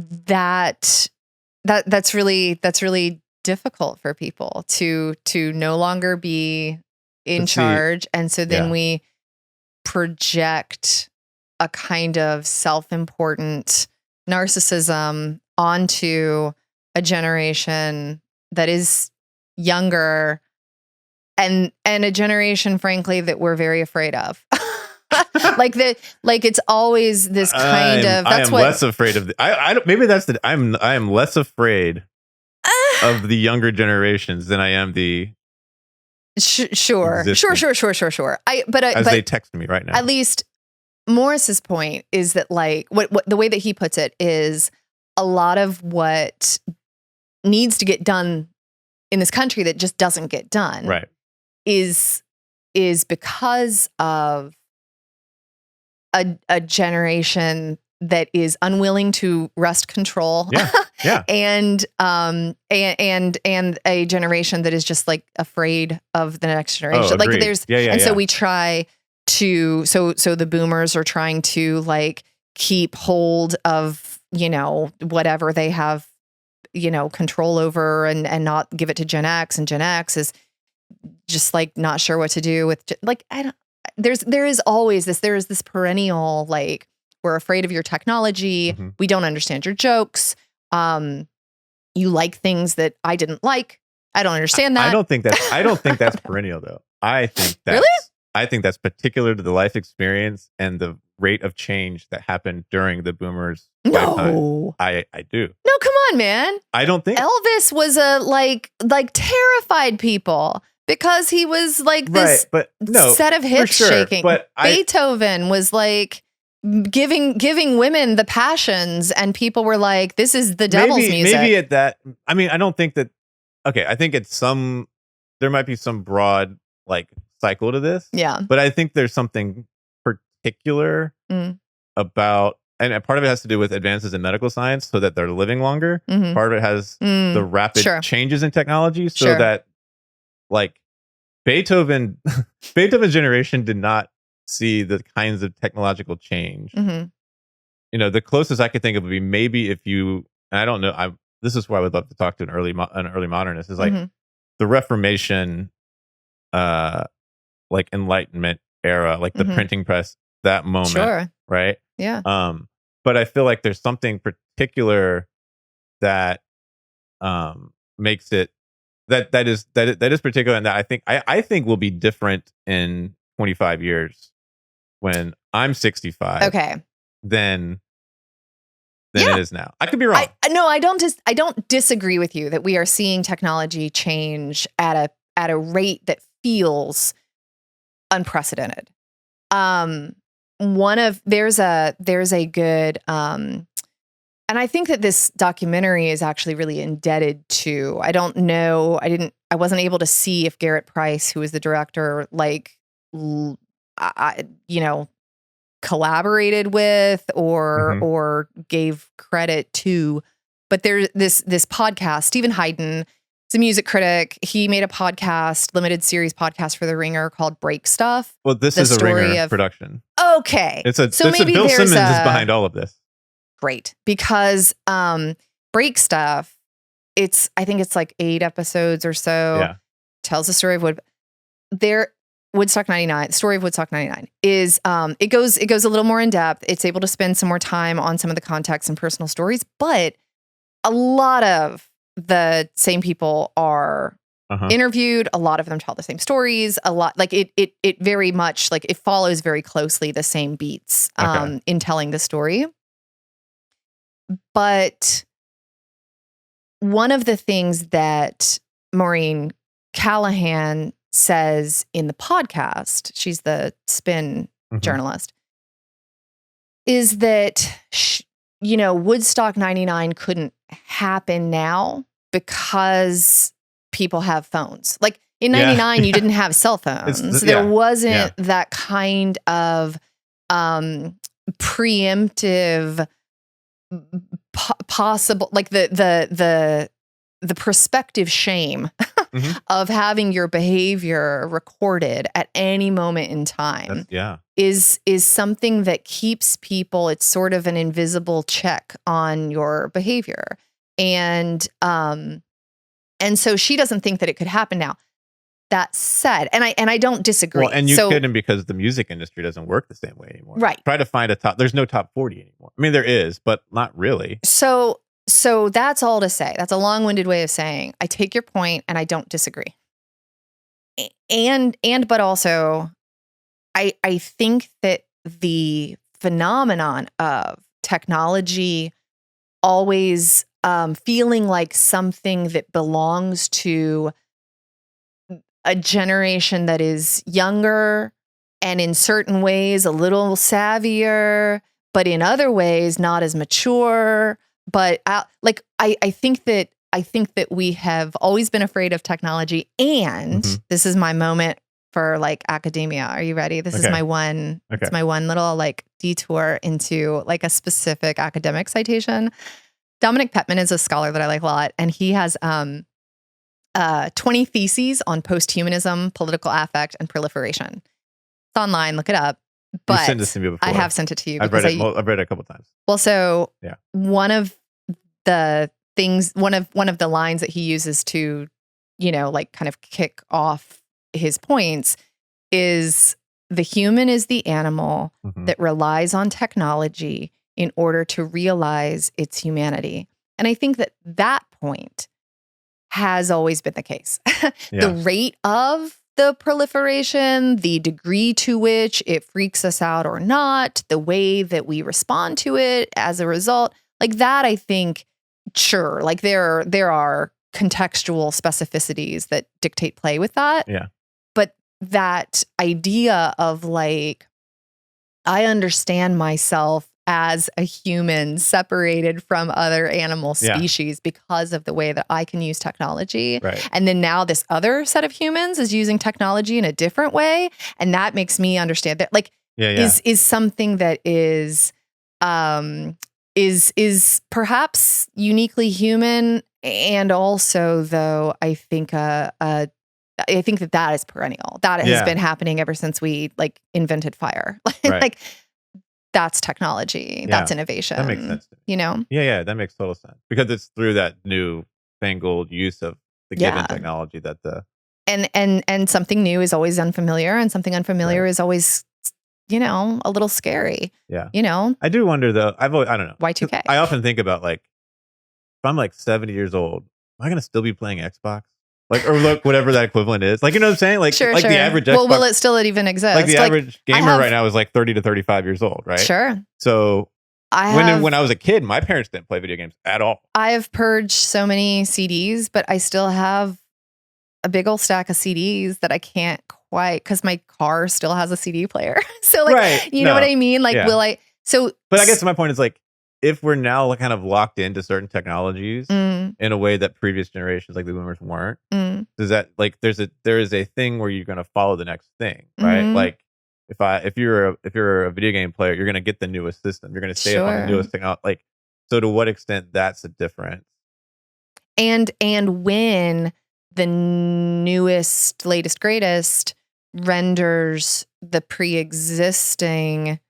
that's really difficult for people to no longer be in But see, charge, and so then yeah. we project a kind of self-important narcissism onto a generation that is younger, and a generation, frankly, that we're very afraid of. like it's always this kind of. I That's am what. less afraid of. I don't. Maybe that's the. I am less afraid of the younger generations than I am the. Sure. As they text me right now. At least Morris's point is that, like, what the way that he puts it is, a lot of what needs to get done in this country that just doesn't get done, right, is because of a generation that is unwilling to wrest control. Yeah. and a generation that is just like afraid of the next generation. Oh, like agreed. there's So we try to so the boomers are trying to like keep hold of, whatever they have, control over, and not give it to Gen X, and Gen X is just like not sure what to do with, like, there is always this perennial, like, we're afraid of your technology. Mm-hmm. We don't understand your jokes. You like things that I didn't like. I don't understand that. I don't think that's perennial though. I think that's Really? I think that's particular to the life experience and the rate of change that happened during the boomers' lifetime. I do. No, come on, man. I don't think Elvis was a like terrified people because he was like this but no, set of hips shaking. But Beethoven was like giving women the passions, and people were like, this is the devil's music. Maybe at that, I mean, I don't think that, okay, I think there might be some broad like cycle to this. Yeah. But I think there's something particular about, and part of it has to do with advances in medical science so that they're living longer. Mm-hmm. Part of it has the rapid changes in technology so that, like, Beethoven's generation did not see the kinds of technological change. Mm-hmm. The closest I could think of would be maybe if you, and I don't know, this is why I would love to talk to an early modernist, is like the Reformation, like Enlightenment era, like the printing press, that moment, right? Yeah. But I feel like there's something particular that makes it that is particular, and that I think will be different in 25 years when I'm 65. Okay. Than it is now. I could be wrong. I don't disagree with you that we are seeing technology change at a rate that feels unprecedented. There's a good and I think that this documentary is actually really indebted to, I don't know, I wasn't able to see if Garrett Price, who was the director, like, collaborated with or gave credit to, but there's this podcast, Stephen Hayden is a music critic. He made a podcast, limited series podcast for The Ringer called Break Stuff. Well, this is a Ringer production. Okay. So maybe Bill Simmons is behind all of this. Great. Because Break Stuff, I think it's like 8 episodes or so. Yeah. Tells the story of Woodstock 99, the story of Woodstock 99 is, it goes a little more in depth. It's able to spend some more time on some of the context and personal stories, but a lot of the same people are interviewed. A lot of them tell the same stories. A lot, like it very much, like, it follows very closely the same beats in telling the story. But one of the things that Maureen Callahan says in the podcast, she's the spin journalist, is that Woodstock 99 couldn't happen now because people have phones. Like in 99, you didn't have cell phones. There wasn't that kind of preemptive possible, like the prospective shame of having your behavior recorded at any moment in time is something that keeps people, it's sort of an invisible check on your behavior. And And so she doesn't think that it could happen now. That said, and I don't disagree. Well, and you couldn't, because the music industry doesn't work the same way anymore. Right. Try to find there's no top 40 anymore. I mean, there is, but not really. So that's all to say. That's a long-winded way of saying I take your point and I don't disagree. But also I think that the phenomenon of technology always feeling like something that belongs to a generation that is younger and in certain ways a little savvier, but in other ways not as mature. But I think that we have always been afraid of technology, and this is my moment for like academia. Are you ready? This is my one. It's my one little like detour into like a specific academic citation. Dominic Petman is a scholar that I like a lot, and he has 20 theses on posthumanism, political affect, and proliferation. It's online. Look it up. But you sent this to me before. I have sent it to you. I've read it a couple times. Well, so one of the things, one of the lines that he uses to, like kind of kick off his points is the human is the animal that relies on technology in order to realize its humanity. And I think that point has always been the case. The rate of the proliferation, the degree to which it freaks us out or not, the way that we respond to it as a result, like that, I think, sure, like there are contextual specificities that dictate play with that. Yeah. But that idea of like, I understand myself as a human separated from other animal species because of the way that I can use technology. Right. And then now this other set of humans is using technology in a different way. And that makes me understand that like is something that is perhaps uniquely human. And also though, I think that is perennial. That has been happening ever since we like invented fire. Like that's technology. That's innovation. That makes sense to me. Yeah, that makes total sense. Because it's through that new fangled use of the given technology that and something new is always unfamiliar, and something unfamiliar is always, a little scary. Yeah. I do wonder though, I don't know. Y2K. I often think about like, if I'm like 70 years old, am I going to still be playing Xbox? Like, or look, whatever that equivalent is. Like, you know what I'm saying? Like, sure. the average Xbox. Well, will it still even exist? Like the average gamer right now is like 30 to 35 years old, right? Sure. So when I was a kid, my parents didn't play video games at all. I have purged so many CDs, but I still have a big old stack of CDs that I can't quite, because my car still has a CD player. So like, you know what I mean? Like, will I? So, but I guess my point is like, if we're now kind of locked into certain technologies in a way that previous generations, like the boomers, weren't, does that like there is a thing where you're going to follow the next thing, right? Like if you're a video game player, you're going to get the newest system. You're going to stay up on the newest technology. Like, so to what extent that's a difference? And when the newest, latest, greatest renders the pre-existing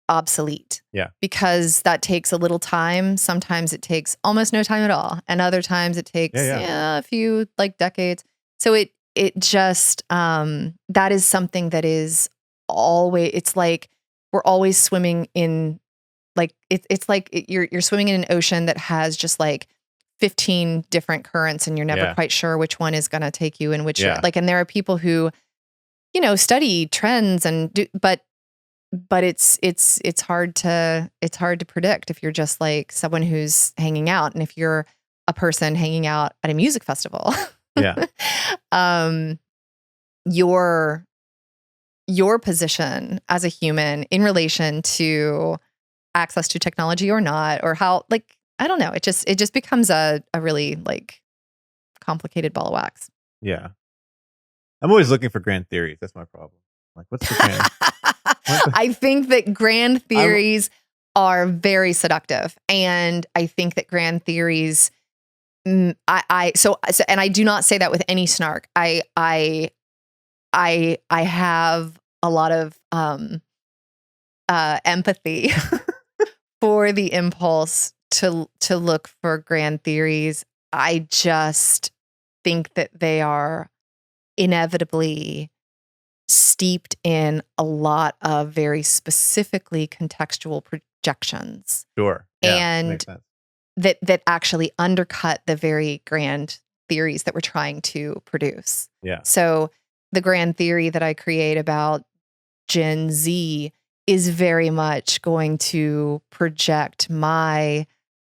obsolete. Yeah. Because that takes a little time. Sometimes it takes almost no time at all. And other times it takes a few like decades. So it just, that is something that is always, it's like, we're always swimming in like, it's like you're swimming in an ocean that has just like 15 different currents and you're never quite sure which one is going to take you in which, like, and there are people who, study trends and do, but it's hard to predict if you're just like someone who's hanging out, and if you're a person hanging out at a music festival, your position as a human in relation to access to technology or not, or how, like, I don't know, it just becomes a really like complicated ball of wax. Yeah, I'm always looking for grand theories. That's my problem. Like, what's the grand? I think that grand theories are very seductive, and I think that grand theories, and I do not say that with any snark. I have a lot of empathy for the impulse to look for grand theories. I just think that they are inevitably steeped in a lot of very specifically contextual projections. Sure. Yeah, and makes sense. that actually undercut the very grand theories that we're trying to produce. Yeah. So the grand theory that I create about Gen Z is very much going to project my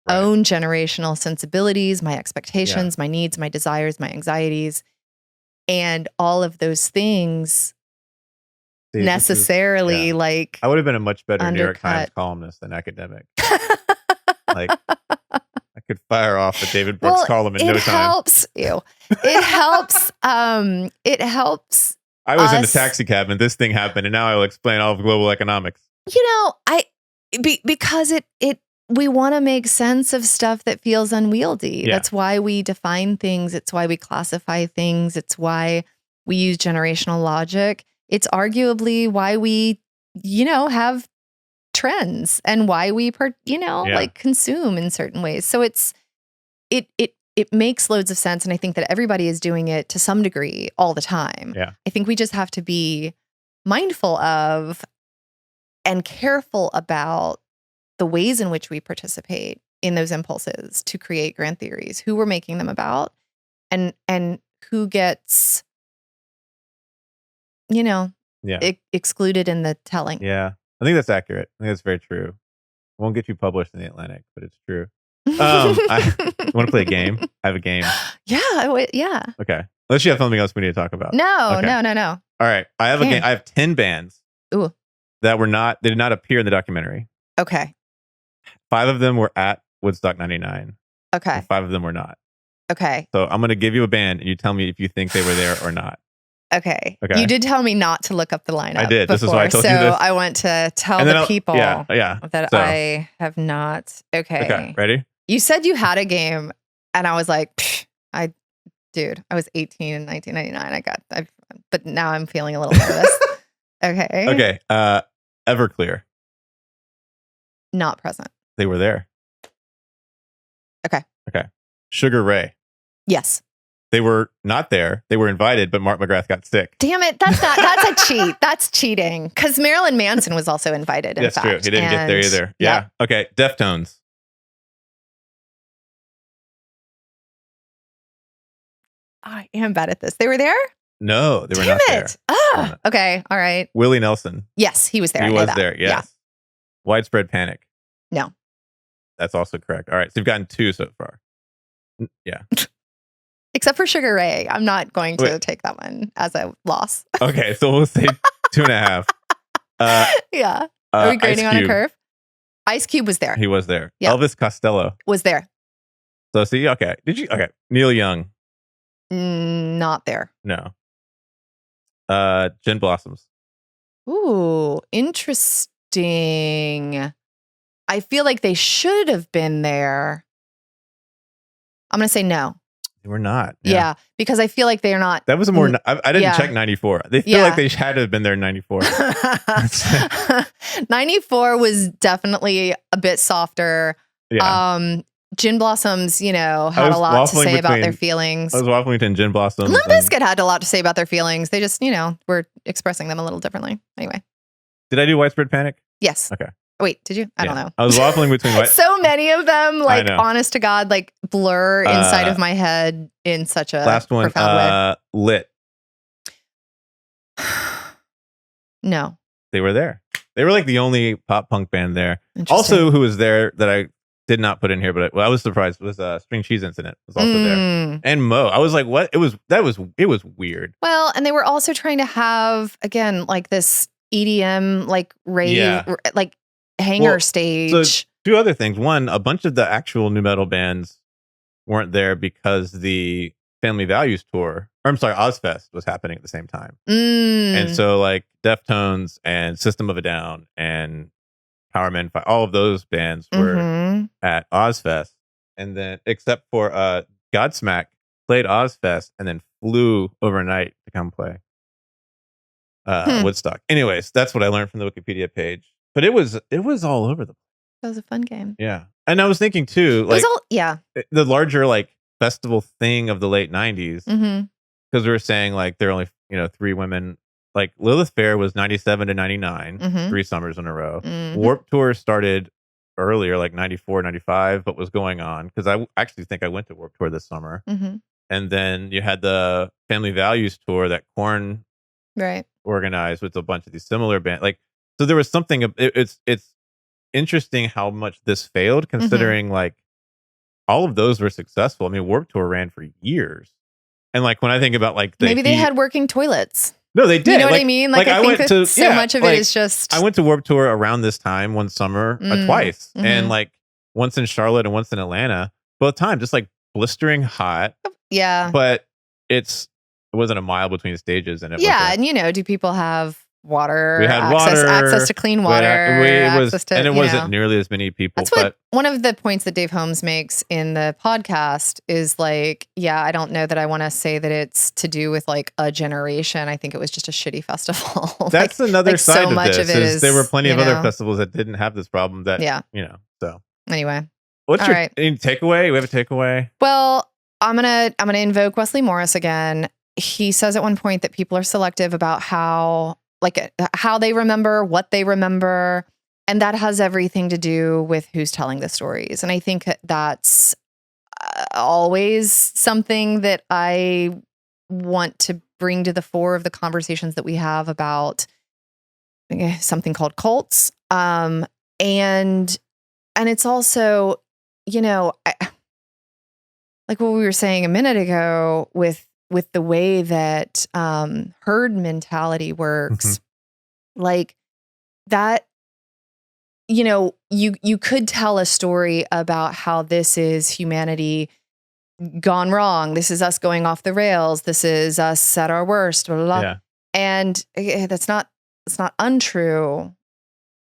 own generational sensibilities, my expectations, my needs, my desires, my anxieties, and all of those things necessarily like I would have been a much better New York Times undercut. columnist than academic. Like I could fire off a David Brooks column in no time. It helps. It helps. It helps. I was in a taxi cab and this thing happened, and now I will explain all of global economics. Because we want to make sense of stuff that feels unwieldy. Yeah. That's why we define things. It's why we classify things. It's why we use generational logic. It's arguably why we, have trends and why we, like consume in certain ways. So it makes loads of sense. And I think that everybody is doing it to some degree all the time. Yeah. I think we just have to be mindful of and careful about the ways in which we participate in those impulses to create grand theories, who we're making them about, and who gets, excluded in the telling. Yeah. I think that's accurate. I think that's very true. It won't get you published in the Atlantic, but it's true. I want to play a game. I have a game. Yeah. Okay. Unless you have something else we need to talk about. No. All right. I have a game. I have 10 bands. Ooh. That they did not appear in the documentary. Okay. 5 of them were at Woodstock 99. Okay. And 5 of them were not. Okay. So I'm going to give you a band and you tell me if you think they were there or not. Okay. You did tell me not to look up the lineup. I did. Before, this is why I told you this. So I want to tell the people that I have not. Okay. Ready? You said you had a game and I was like, I was 18 in 1999. But now I'm feeling a little nervous. Okay. Okay. Everclear. Not present. They were there. Okay. Sugar Ray. Yes. They were not there. They were invited, but Mark McGrath got sick. Damn it. That's a cheat. That's cheating. Because Marilyn Manson was also invited. That's true. He didn't get there either. Yeah. Okay. Deftones. I am bad at this. They were there? No, they were not there. Oh, okay. All right. Willie Nelson. Yes, he was there. He was there. Yes. Yeah. Widespread Panic. No. That's also correct. All right. So you've gotten 2 so far. Yeah. Except for Sugar Ray. I'm not going to take that one as a loss. Okay. So we'll say 2.5. Yeah. Are we grading on a curve? Ice Cube was there. He was there. Yeah. Elvis Costello was there. So see, okay. Neil Young. Not there. No. Gin Blossoms. Ooh, interesting. I feel like they should have been there. I'm going to say no. They were not. Yeah, because I feel like they're not. That was a more. I didn't check 94. They feel like they had to have been there in 94. 94 was definitely a bit softer. Yeah. Gin Blossoms, had a lot to say about their feelings. I was waffling between Gin Blossoms. Limp Bizkit had a lot to say about their feelings. They just, were expressing them a little differently. Anyway. Did I do Widespread Panic? Yes. Okay. Wait, did you? I don't know. I was waffling between so many of them, honest to God, blur inside of my head in such a last one, profound way. Lit. No. They were there. They were the only pop punk band there. Also, who was there that I did not put in here, but I was surprised was String Cheese Incident was also there, and Mo. I was like, what? It was weird. Well, and they were also trying to have this EDM rave hangar stage. So 2 other things. One, a bunch of the actual nu metal bands weren't there because the Family Values tour, or I'm sorry, Ozfest was happening at the same time, and so Deftones and System of a Down and Power Man, all of those bands were at Ozfest, and then except for Godsmack played Ozfest and then flew overnight to come play Woodstock. Anyways, that's what I learned from the Wikipedia page. But it was all over the place. That was a fun game. Yeah, and I was thinking too, the larger festival thing of the late 90s, Mm-hmm. because we were saying like there are only 3 women. Like Lilith Fair was 97 to 99, Mm-hmm. 3 summers in a row. Mm-hmm. Warped Tour started earlier, like 94, 95, but was going on because actually think I went to Warped Tour this summer. Mm-hmm. And then you had the Family Values tour that Korn Right. organized with a bunch of these similar bands. Like, so there was something. It's interesting how much this failed, considering like all of those were successful. I mean, Warped Tour ran for years, and like when I think about like maybe they had working toilets. No, they did. You know what I mean? Like I think that so much of it is just. I went to Warped Tour around this time one summer, twice, and like once in Charlotte and once in Atlanta. Both times, just like blistering hot. Yeah, but it wasn't a mile between stages, and and do people have water? We had access to clean water. It wasn't nearly as many people. That's what one of the points that Dave Holmes makes in the podcast is like, I don't know that I want to say that it's to do with like a generation. I think it was just a shitty festival. That's another side so of much this. Of it is, there were plenty of other festivals that didn't have this problem. That So anyway, what's your takeaway? We have a takeaway. Well, I'm gonna invoke Wesley Morris again. He says at one point that people are selective about how they remember, what they remember, and that has everything to do with who's telling the stories. And I think that's always something that I want to bring to the fore of the conversations that we have about something called cults. And it's also, like what we were saying a minute ago with the way that herd mentality works, like that, you could tell a story about how this is humanity gone wrong. This is us going off the rails. This is us at our worst. Blah, blah, blah. Yeah. And it's not untrue,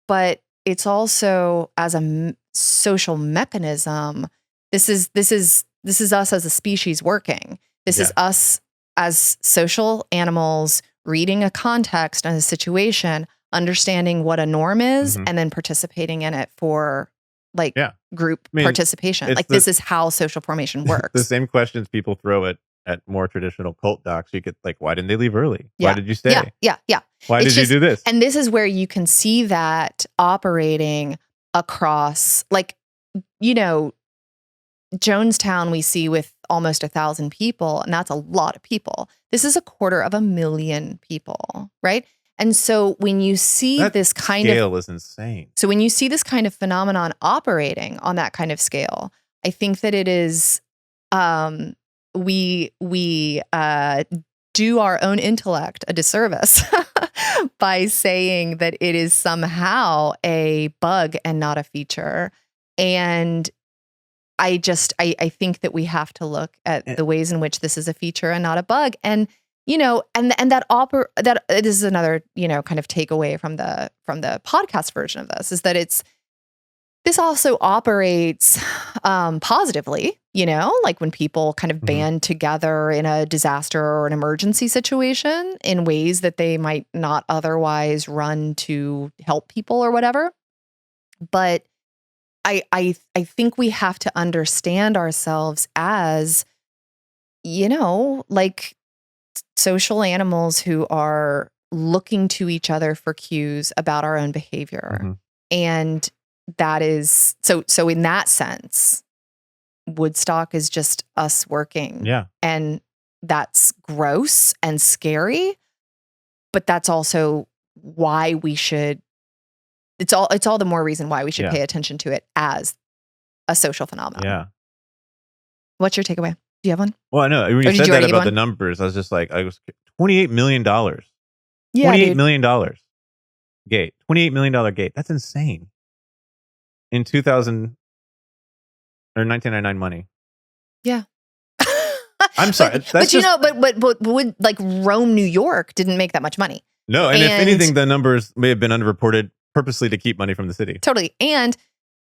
but it's also as a social mechanism. This is us as a species working. This is us as social animals reading a context and a situation, understanding what a norm is, and then participating in it for group participation. Like this is how social formation works. The same questions people throw at more traditional cult docs. You get like, why didn't they leave early? Why did you stay? Yeah. Why did you do this? And this is where you can see that operating across, Jonestown we see with almost 1,000 people, and that's a lot of people. This is 250,000 people, right? And so when you see this kind of scale is insane. So when you see this kind of phenomenon operating on that kind of scale, I think that it is we do our own intellect a disservice by saying that it is somehow a bug and not a feature. And I think that we have to look at the ways in which this is a feature and not a bug. And, that this is another, kind of takeaway from the podcast version of this is that this also operates positively, like when people kind of band together in a disaster or an emergency situation in ways that they might not otherwise run to help people or whatever. But I think we have to understand ourselves as, like social animals who are looking to each other for cues about our own behavior. And that is, so in that sense, Woodstock is just us working. Yeah. And that's gross and scary, but that's also why we should, it's all the more reason why we should pay attention to it as a social phenomenon. Yeah. What's your takeaway? Do you have one? Well, I know when you said that about the numbers, I was just like, $28 million. Yeah, $28 million gate. $28 million gate. That's insane. In 2000 or 1999 money. Yeah. I'm sorry. But would like Rome, New York didn't make that much money. No, and if anything, the numbers may have been underreported purposely to keep money from the city. Totally. And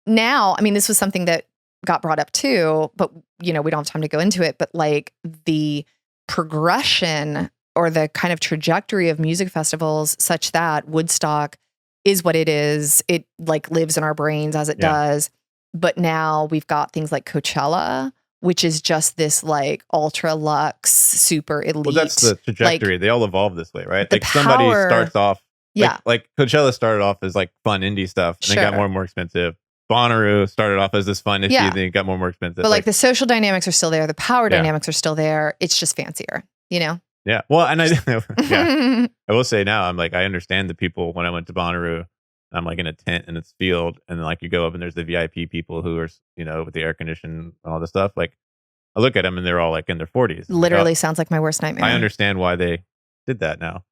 now, I mean, this was something that got brought up too, but we don't have time to go into it, but like the progression or the kind of trajectory of music festivals such that Woodstock is what it is. It like lives in our brains as it does. But now we've got things like Coachella, which is just this like ultra luxe, super elite. Well, that's the trajectory. Like, they all evolve this way, right? the Like somebody power- starts off, yeah, like Coachella started off as like fun indie stuff, and then got Sure. more and more expensive. Bonnaroo started off as this fun issue, Yeah. then it got more and more expensive. but like the social dynamics are still there, the power Yeah. dynamics are still there. It's just fancier, you know? yeah. Well, and I will say now, I'm like, I understand the people when I went to Bonnaroo. I'm like in a tent in its field, and then like you go up and there's the VIP people who are, with the air condition and all this stuff. Like I look at them and they're all like in their 40s. Literally sounds like my worst nightmare. I understand why they did that now.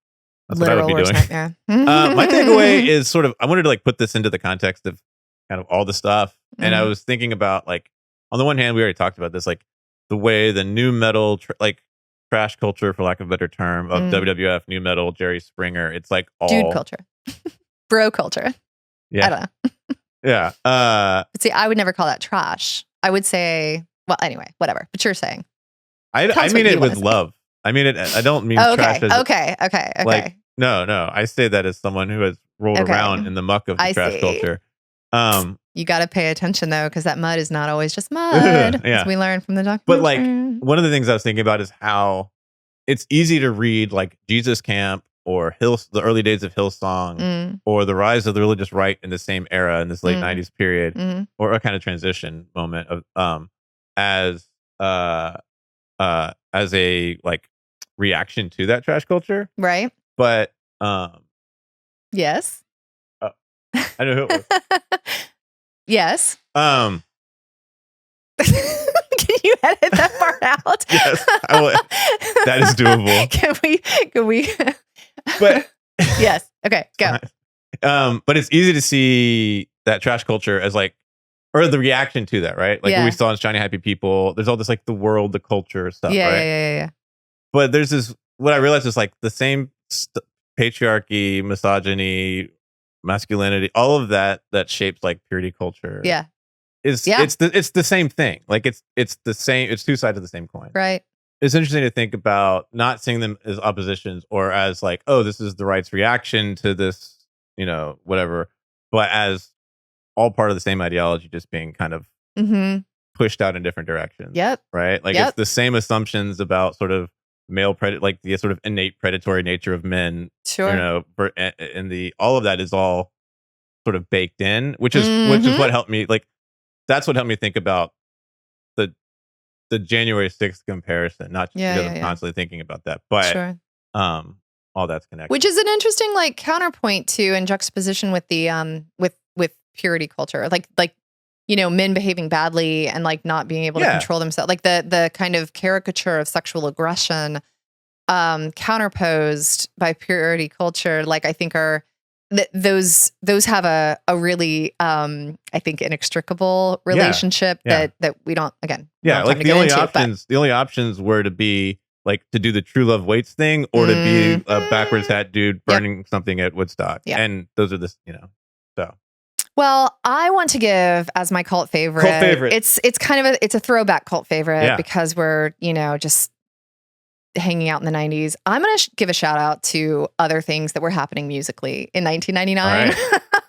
That's Literal what I would be worst doing. nightmare. My takeaway is sort of, I wanted to like put this into the context of kind of all the stuff. And I was thinking about like, on the one hand, we already talked about this, like the way the new metal, like trash culture, for lack of a better term, of WWF, new metal, Jerry Springer. It's like all dude culture, bro culture. Yeah. I don't know. Yeah. But see, I would never call that trash. I would say, well, anyway, whatever. But you're saying. I Tell us mean what it you with wanna say. love. I mean it. I don't mean Okay, trash as okay. like, no. I say that as someone who has rolled Okay. around in the muck of the I trash see. culture. You got to pay attention though, because that mud is not always just mud. Yeah. As we learned from the documentary. But like one of the things I was thinking about is how it's easy to read like Jesus Camp or the early days of Hillsong or the rise of the religious right in the same era in this late 90s period or a kind of transition moment of as a like reaction to that trash culture. right? But Yes. I don't know who it was. Yes. Um Can you edit that part out? Yes, I will. That is doable. Can we? But yes. Okay. Go. But it's easy to see that trash culture as like, or the reaction to that, right? Like what Yeah. we saw in Shiny Happy People. There's all this like the world, the culture stuff, Yeah, right? yeah. But there's this. What I realized is like the same patriarchy, misogyny, masculinity, all of that shapes like purity culture. Yeah. It's the same thing. Like it's the same. It's two sides of the same coin. Right. It's interesting to think about not seeing them as oppositions or as like, oh, this is the right's reaction to this, whatever, but as all part of the same ideology, just being kind of pushed out in different directions. Yep. Right. Like it's the same assumptions about sort of male like the sort of innate predatory nature of men. Sure. And all of that is all sort of baked in, which is what helped me. Like that's what helped me think about the January 6th comparison, not just because I'm constantly thinking about that, but sure. All that's connected. Which is an interesting like counterpoint to and juxtaposition with the with purity culture. Like men behaving badly and like not being able to control themselves. Like the kind of caricature of sexual aggression counterposed by purity culture, like I think are those have a really I think inextricable relationship that we don't like the only options were to be like to do the true love waits thing or to be a backwards hat dude burning something at Woodstock. And those are so. Well, I want to give as my cult favorite. It's kind of it's a throwback cult favorite because we're, just hanging out in the 90s. I'm going to give a shout out to other things that were happening musically in 1999.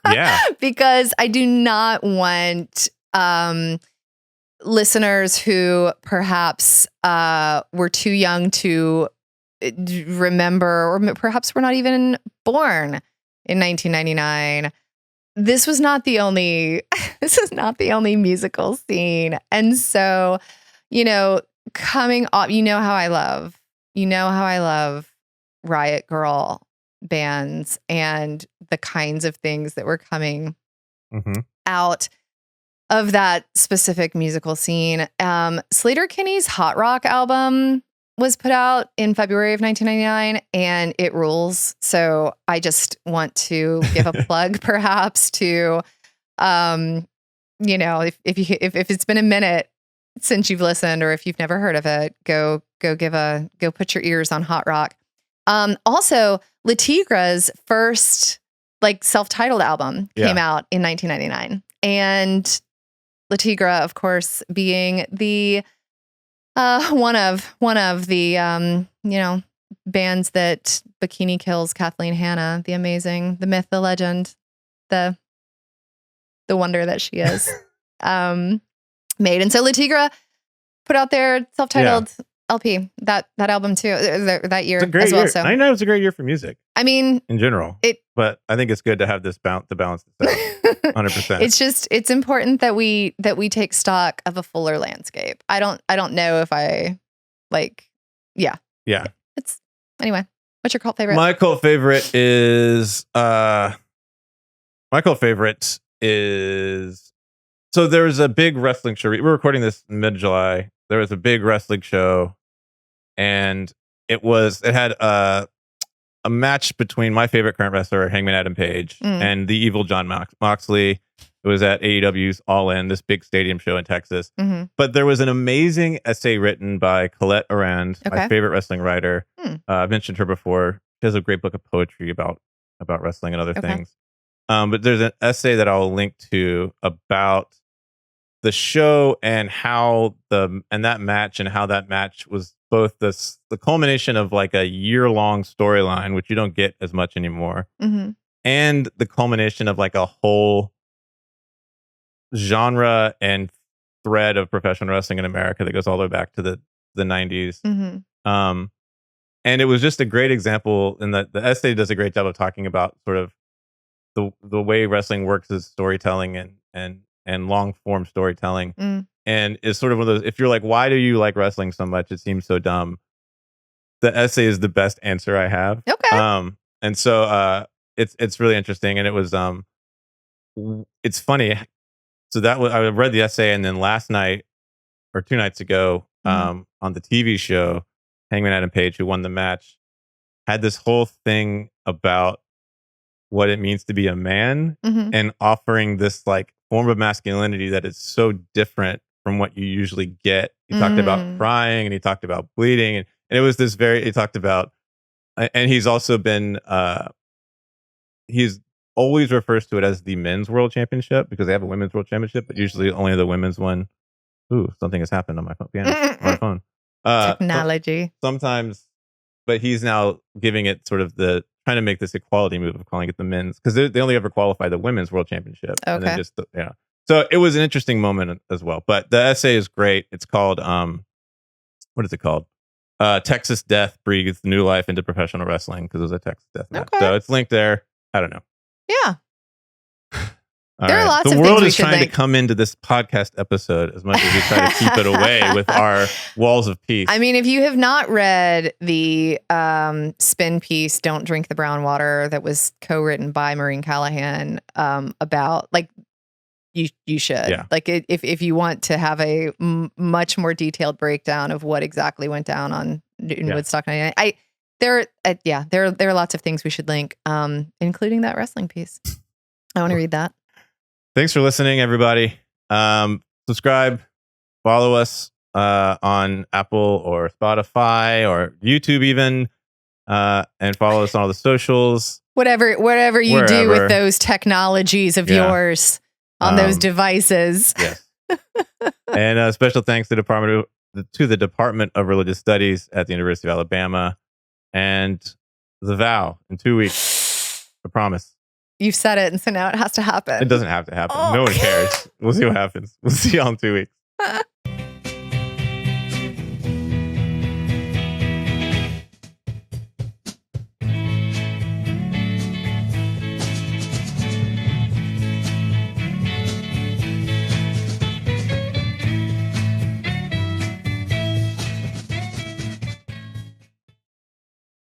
Right. Yeah. Because I do not want listeners who perhaps were too young to remember, or perhaps were not even born in 1999. This was not the only musical scene. And so, coming off, how I love Riot Girl bands and the kinds of things that were coming out of that specific musical scene. Sleater-Kinney's Hot Rock album was put out in February of 1999 and it rules. So I just want to give a plug perhaps to, if it's been a minute since you've listened or if you've never heard of it, go put your ears on Hot Rock. Also Le Tigre's first like self-titled album came out in 1999 and Le Tigre, of course, being the one of the bands that Bikini Kill's Kathleen Hanna, the amazing, the myth, the legend, the wonder that she is, made. And so Le Tigre put out their self-titled LP that album too that year It's a great as well. year. So 99 was a great year for music. I mean, in general, but I think it's good to have this to balance this out. 100%. It's important that we take stock of a fuller landscape. I don't know if I like. Yeah. It's anyway. What's your cult favorite? My cult favorite is so there was a big wrestling show. We're recording this in mid-July. There was a big wrestling show, and it had a match between my favorite current wrestler, Hangman Adam Page, and the evil John Moxley. It was at AEW's All In, this big stadium show in Texas. Mm-hmm. But there was an amazing essay written by Colette Arand, my favorite wrestling writer. I've mentioned her before. She has a great book of poetry about wrestling and other things. But there's an essay that I'll link to about the show and how that match was both the culmination of like a year-long storyline, which you don't get as much anymore, and the culmination of like a whole genre and thread of professional wrestling in America that goes all the way back to the 90s. And it was just a great example, and the essay does a great job of talking about sort of the way wrestling works as storytelling and long form storytelling. And it's sort of one of those, if you're like, why do you like wrestling so much? It seems so dumb. The essay is the best answer I have. Okay. And so it's really interesting, and it was it's funny. So I read the essay, and then last night or 2 nights ago, on the TV show, Hangman Adam Page, who won the match, had this whole thing about what it means to be a man and offering this like form of masculinity that is so different from what you usually get. He talked about crying, and he talked about bleeding, and it was this he talked about, and he's also been he's always refers to it as the men's world championship because they have a women's world championship, but usually only the women's one. Ooh, something has happened on my phone. Technology. Sometimes, but he's now giving it sort of trying to make this equality move of calling it the men's, because they only ever qualify the women's world championship. Okay. And then so it was an interesting moment as well. But the essay is great. It's called what is it called? Texas Death Breathes New Life into Professional Wrestling, because it was a Texas Death match. Okay. So it's linked there. I don't know. Yeah. There are lots the of world things is trying to come into this podcast episode as much as we try to keep it away with our walls of peace. I mean, if you have not read the spin piece, Don't Drink the Brown Water, that was co-written by Maureen Callahan, about like, you should. Yeah. Like if you want to have a much more detailed breakdown of what exactly went down in Woodstock 99. There are lots of things we should link, including that wrestling piece. I want to read that. Thanks for listening, everybody. Subscribe, follow us on Apple or Spotify or YouTube even, and follow us on all the socials. Whatever you do with those technologies of yours on those devices. Yes. And special thanks to the Department of Religious Studies at the University of Alabama, and The Vow in 2 weeks. I promise. You've said it, and so now it has to happen. It doesn't have to happen. No one cares. We'll see what happens. We'll see y'all in 2 weeks.